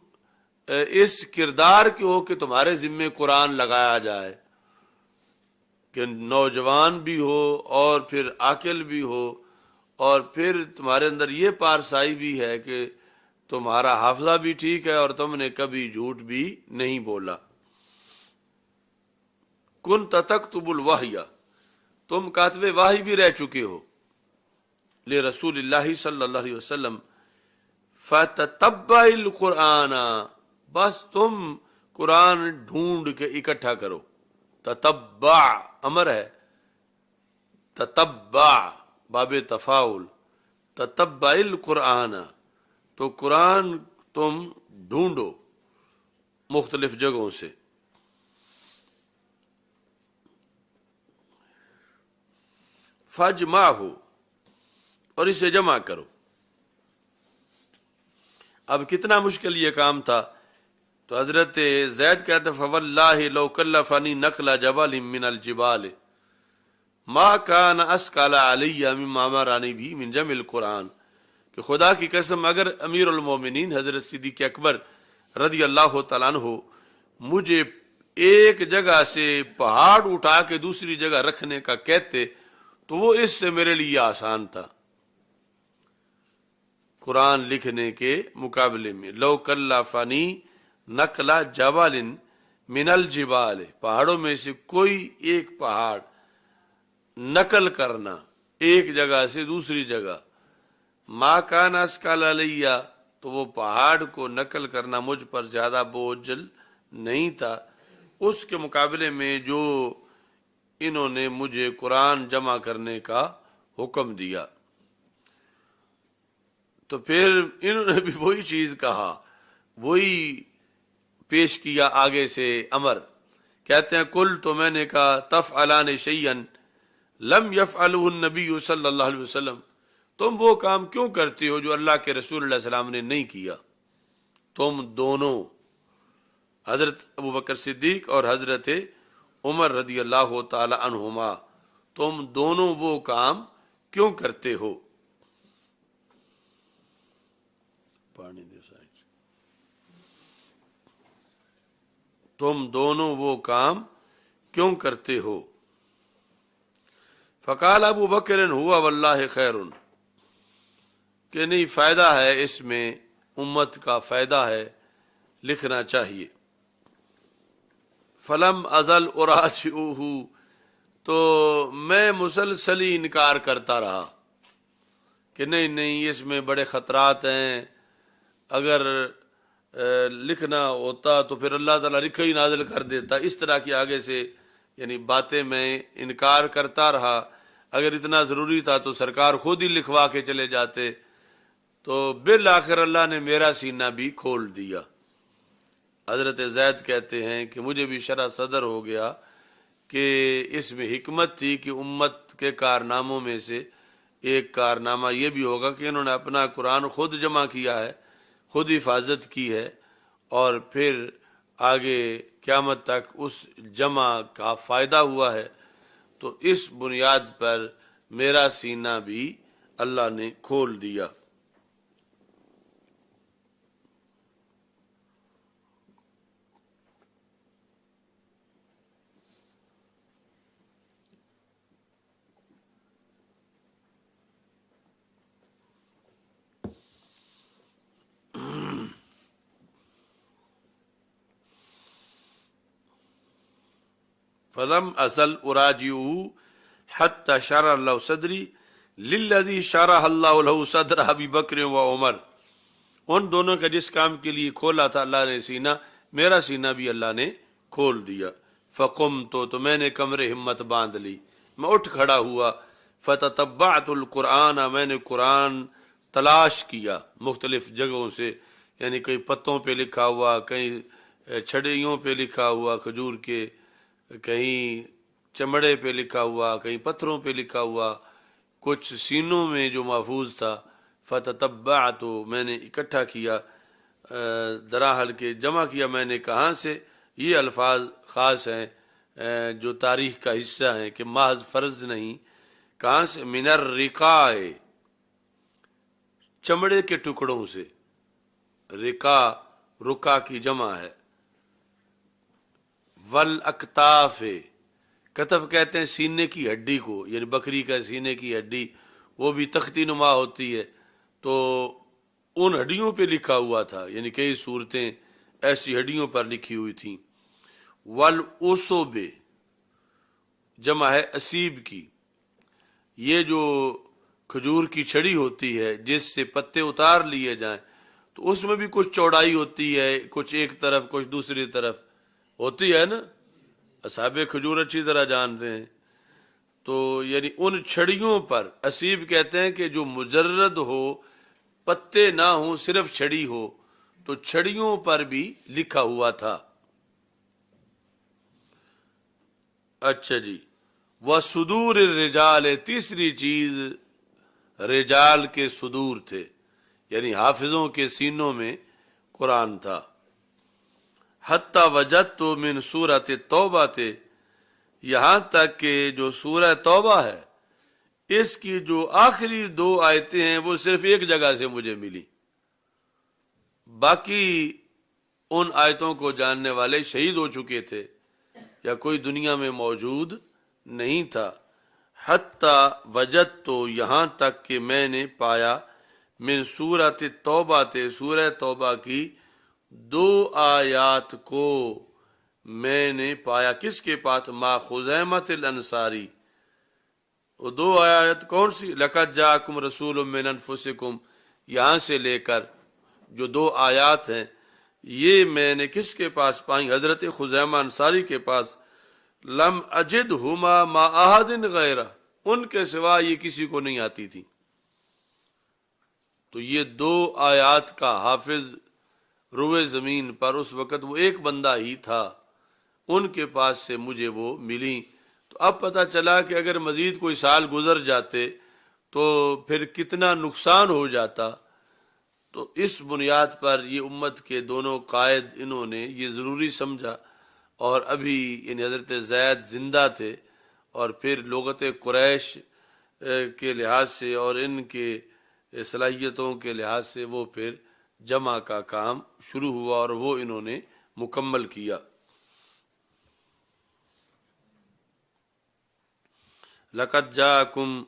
اس کردار کے ہو کہ تمہارے ذمے قرآن لگایا جائے، کہ نوجوان بھی ہو اور پھر عاقل بھی ہو، اور پھر تمہارے اندر یہ پارسائی بھی ہے کہ تمہارا حافظہ بھی ٹھیک ہے اور تم نے کبھی جھوٹ بھی نہیں بولا. کنت تکتب الوحی، تم کاتب وحی بھی رہ چکے ہو لرسول اللہ صلی اللہ علیہ وسلم. فتتبع القرآن، بس تم قرآن ڈھونڈ کے اکٹھا کرو. تتبع امر ہے، تتبع باب تفاعل، تتبع القرآن، تو قرآن تم ڈھونڈو مختلف جگہوں سے. فجمعہ، اور اسے جمع کرو. اب کتنا مشکل یہ کام تھا. تو حضرت زید کہتے فواللہ لو کلفنی نقل جبل من الجبال ما کان اسکال علی مما امرنی بھی من جمع القرآن، کہ خدا کی قسم اگر امیر المومنین حضرت صدیق اکبر رضی اللہ تعالیٰ عنہ مجھے ایک جگہ سے پہاڑ اٹھا کے دوسری جگہ رکھنے کا کہتے تو وہ اس سے میرے لیے آسان تھا قرآن لکھنے کے مقابلے میں. لو کلفنی نقل جبل من الجبال، پہاڑوں میں سے کوئی ایک پہاڑ نقل کرنا ایک جگہ سے دوسری جگہ، ما کان اسکال علیہ، تو وہ پہاڑ کو نقل کرنا مجھ پر زیادہ بوجھل نہیں تھا، اس کے مقابلے میں جو انہوں نے مجھے قرآن جمع کرنے کا حکم دیا۔ تو پھر انہوں نے بھی وہی چیز کہا، وہی پیش کیا آگے سے امر۔ کہتے ہیں کل، تو میں نے کہا، تفعلان شیئا لم یفعلہ النبی صلی اللہ علیہ وسلم، تم وہ کام کیوں کرتے ہو جو اللہ کے رسول اللہ علیہ السلام نے نہیں کیا؟ تم دونوں، حضرت ابوبکر صدیق اور حضرت عمر رضی اللہ تعالی عنہما، تم دونوں وہ کام کیوں کرتے ہو؟ پانی دے سائیں، تم دونوں وہ کام کیوں کرتے ہو؟ فقال ابو بکر ہوا واللہ خیر، کہ نہیں، فائدہ ہے اس میں، امت کا فائدہ ہے، لکھنا چاہیے۔ فلم ازل اراجعہ، تو میں مسلسل ہی انکار کرتا رہا کہ نہیں اس میں بڑے خطرات ہیں، اگر لکھنا ہوتا تو پھر اللہ تعالیٰ لکھا ہی نازل کر دیتا، اس طرح کی آگے سے یعنی باتیں میں انکار کرتا رہا۔ اگر اتنا ضروری تھا تو سرکار خود ہی لکھوا کے چلے جاتے۔ تو بالآخر اللہ نے میرا سینہ بھی کھول دیا۔ حضرت زید کہتے ہیں کہ مجھے بھی شرح صدر ہو گیا کہ اس میں حکمت تھی کہ امت کے کارناموں میں سے ایک کارنامہ یہ بھی ہوگا کہ انہوں نے اپنا قرآن خود جمع کیا ہے، خود حفاظت کی ہے، اور پھر آگے قیامت تک اس جمع کا فائدہ ہوا ہے۔ تو اس بنیاد پر میرا سینہ بھی اللہ نے کھول دیا۔ فلم ازل اراجعہ حتی شرح اللہ صدری للذی شرح اللہ له صدر ابی بکر و عمر، ان دونوں کا جس کام کے لیے کھولا تھا اللہ نے سینہ، میرا سینہ بھی اللہ نے کھول دیا۔ فقمت، تو میں نے کمر ہمت باندھ لی، میں اٹھ کھڑا ہوا۔ فتتبعت القرآن، میں نے قرآن تلاش کیا مختلف جگہوں سے، یعنی کئی پتوں پہ لکھا ہوا، کہیں چھڑیوں پہ لکھا ہوا کھجور کے، کہیں چمڑے پہ لکھا ہوا، کہیں پتھروں پہ لکھا ہوا، کچھ سینوں میں جو محفوظ تھا۔ فتتبعت، میں نے اکٹھا کیا، دراحل کے جمع کیا میں نے۔ کہاں سے؟ یہ الفاظ خاص ہیں جو تاریخ کا حصہ ہیں کہ محض فرض نہیں۔ کہاں سے؟ من الرقاء، چمڑے کے ٹکڑوں سے۔ رقا، رقا کی جمع ہے۔ والاکتاف، کتف کہتے ہیں سینے کی ہڈی کو، یعنی بکری کا سینے کی ہڈی، وہ بھی تختی نما ہوتی ہے، تو ان ہڈیوں پہ لکھا ہوا تھا، یعنی کئی صورتیں ایسی ہڈیوں پر لکھی ہوئی تھیں۔ والعصب، جمع ہے اسیب کی، یہ جو کھجور کی چھڑی ہوتی ہے جس سے پتے اتار لیے جائیں، تو اس میں بھی کچھ چوڑائی ہوتی ہے، کچھ ایک طرف کچھ دوسری طرف ہوتی ہے نا، اصحاب کھجور اچھی طرح جانتے ہیں۔ تو یعنی ان چھڑیوں پر، اسیب کہتے ہیں کہ جو مجرد ہو، پتے نہ ہوں، صرف چھڑی ہو، تو چھڑیوں پر بھی لکھا ہوا تھا۔ اچھا جی، وصدور الرجال، تیسری چیز رجال کے صدور تھے، یعنی حافظوں کے سینوں میں قرآن تھا۔ حتی وجدت من سورۃ توبہ تھے، یہاں تک کہ جو سورہ توبہ ہے اس کی جو آخری 2 آیتیں ہیں وہ صرف ایک جگہ سے مجھے ملی، باقی ان آیتوں کو جاننے والے شہید ہو چکے تھے یا کوئی دنیا میں موجود نہیں تھا۔ حتی وجدت، یہاں تک کہ میں نے پایا، من سورۃ توبہ تھے، سورہ توبہ کی 2 آیات کو میں نے پایا۔ کس کے پاس؟ ما خزیمۃ الانصاری، وہ دو آیت کون سی؟ لقد جاءکم رسول من انفسکم، یہاں سے لے کر جو دو آیات ہیں یہ میں نے کس کے پاس پائیں؟ حضرت خزیمہ انصاری کے پاس۔ لم اجدہما مع احد غیرہ، ان کے سوا یہ کسی کو نہیں آتی تھی۔ تو یہ دو آیات کا حافظ روئے زمین پر اس وقت وہ ایک بندہ ہی تھا، ان کے پاس سے مجھے وہ ملی۔ تو اب پتہ چلا کہ اگر مزید کوئی سال گزر جاتے تو پھر کتنا نقصان ہو جاتا۔ تو اس بنیاد پر یہ امت کے دونوں قائد انہوں نے یہ ضروری سمجھا، اور ابھی یعنی حضرت زید زندہ تھے، اور پھر لغت قریش کے لحاظ سے اور ان کے صلاحیتوں کے لحاظ سے وہ پھر جمع کا کام شروع ہوا، اور وہ انہوں نے مکمل کیا۔ لقد جاءکم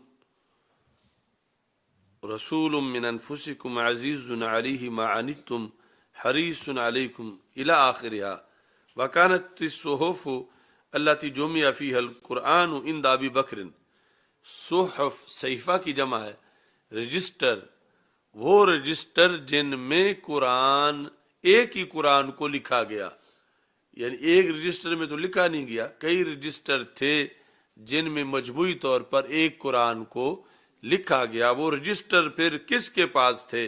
رسول من انفسکم عزیز علیہ ما عنتم حریص علیکم الی آخرها وکانت الصحف التي جمع فيها القرآن عند ابی بکر۔ صحف صحیفہ کی جمع ہے، رجسٹر، وہ رجسٹر جن میں قرآن، ایک ہی قرآن کو لکھا گیا، یعنی ایک رجسٹر میں تو لکھا نہیں گیا، کئی رجسٹر تھے جن میں مجموعی طور پر ایک قرآن کو لکھا گیا۔ وہ رجسٹر پھر کس کے پاس تھے؟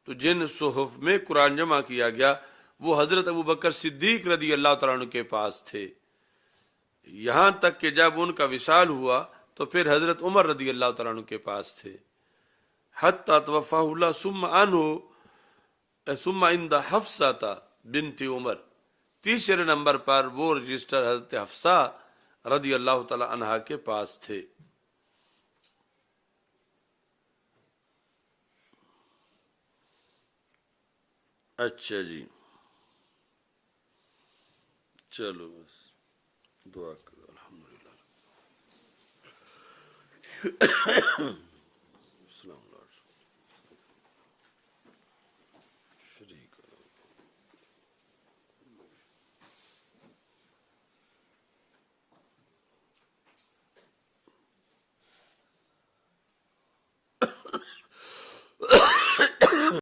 تو جن صحف میں قرآن جمع کیا گیا وہ حضرت ابو بکر صدیق رضی اللہ تعالیٰ عنہ کے پاس تھے، یہاں تک کہ جب ان کا وصال ہوا تو پھر حضرت عمر رضی اللہ تعالیٰ عنہ کے پاس تھے، حتی توفاہ اللہ ثم عند حفصہ بنت عمر۔ تیسرے نمبر پر وہ رجسٹر حضرت حفصہ رضی اللہ تعالی عنہا کے پاس تھے۔ اچھا جی، چلو بس دعا کرو، الحمدللہ۔ السلام علیکم شریک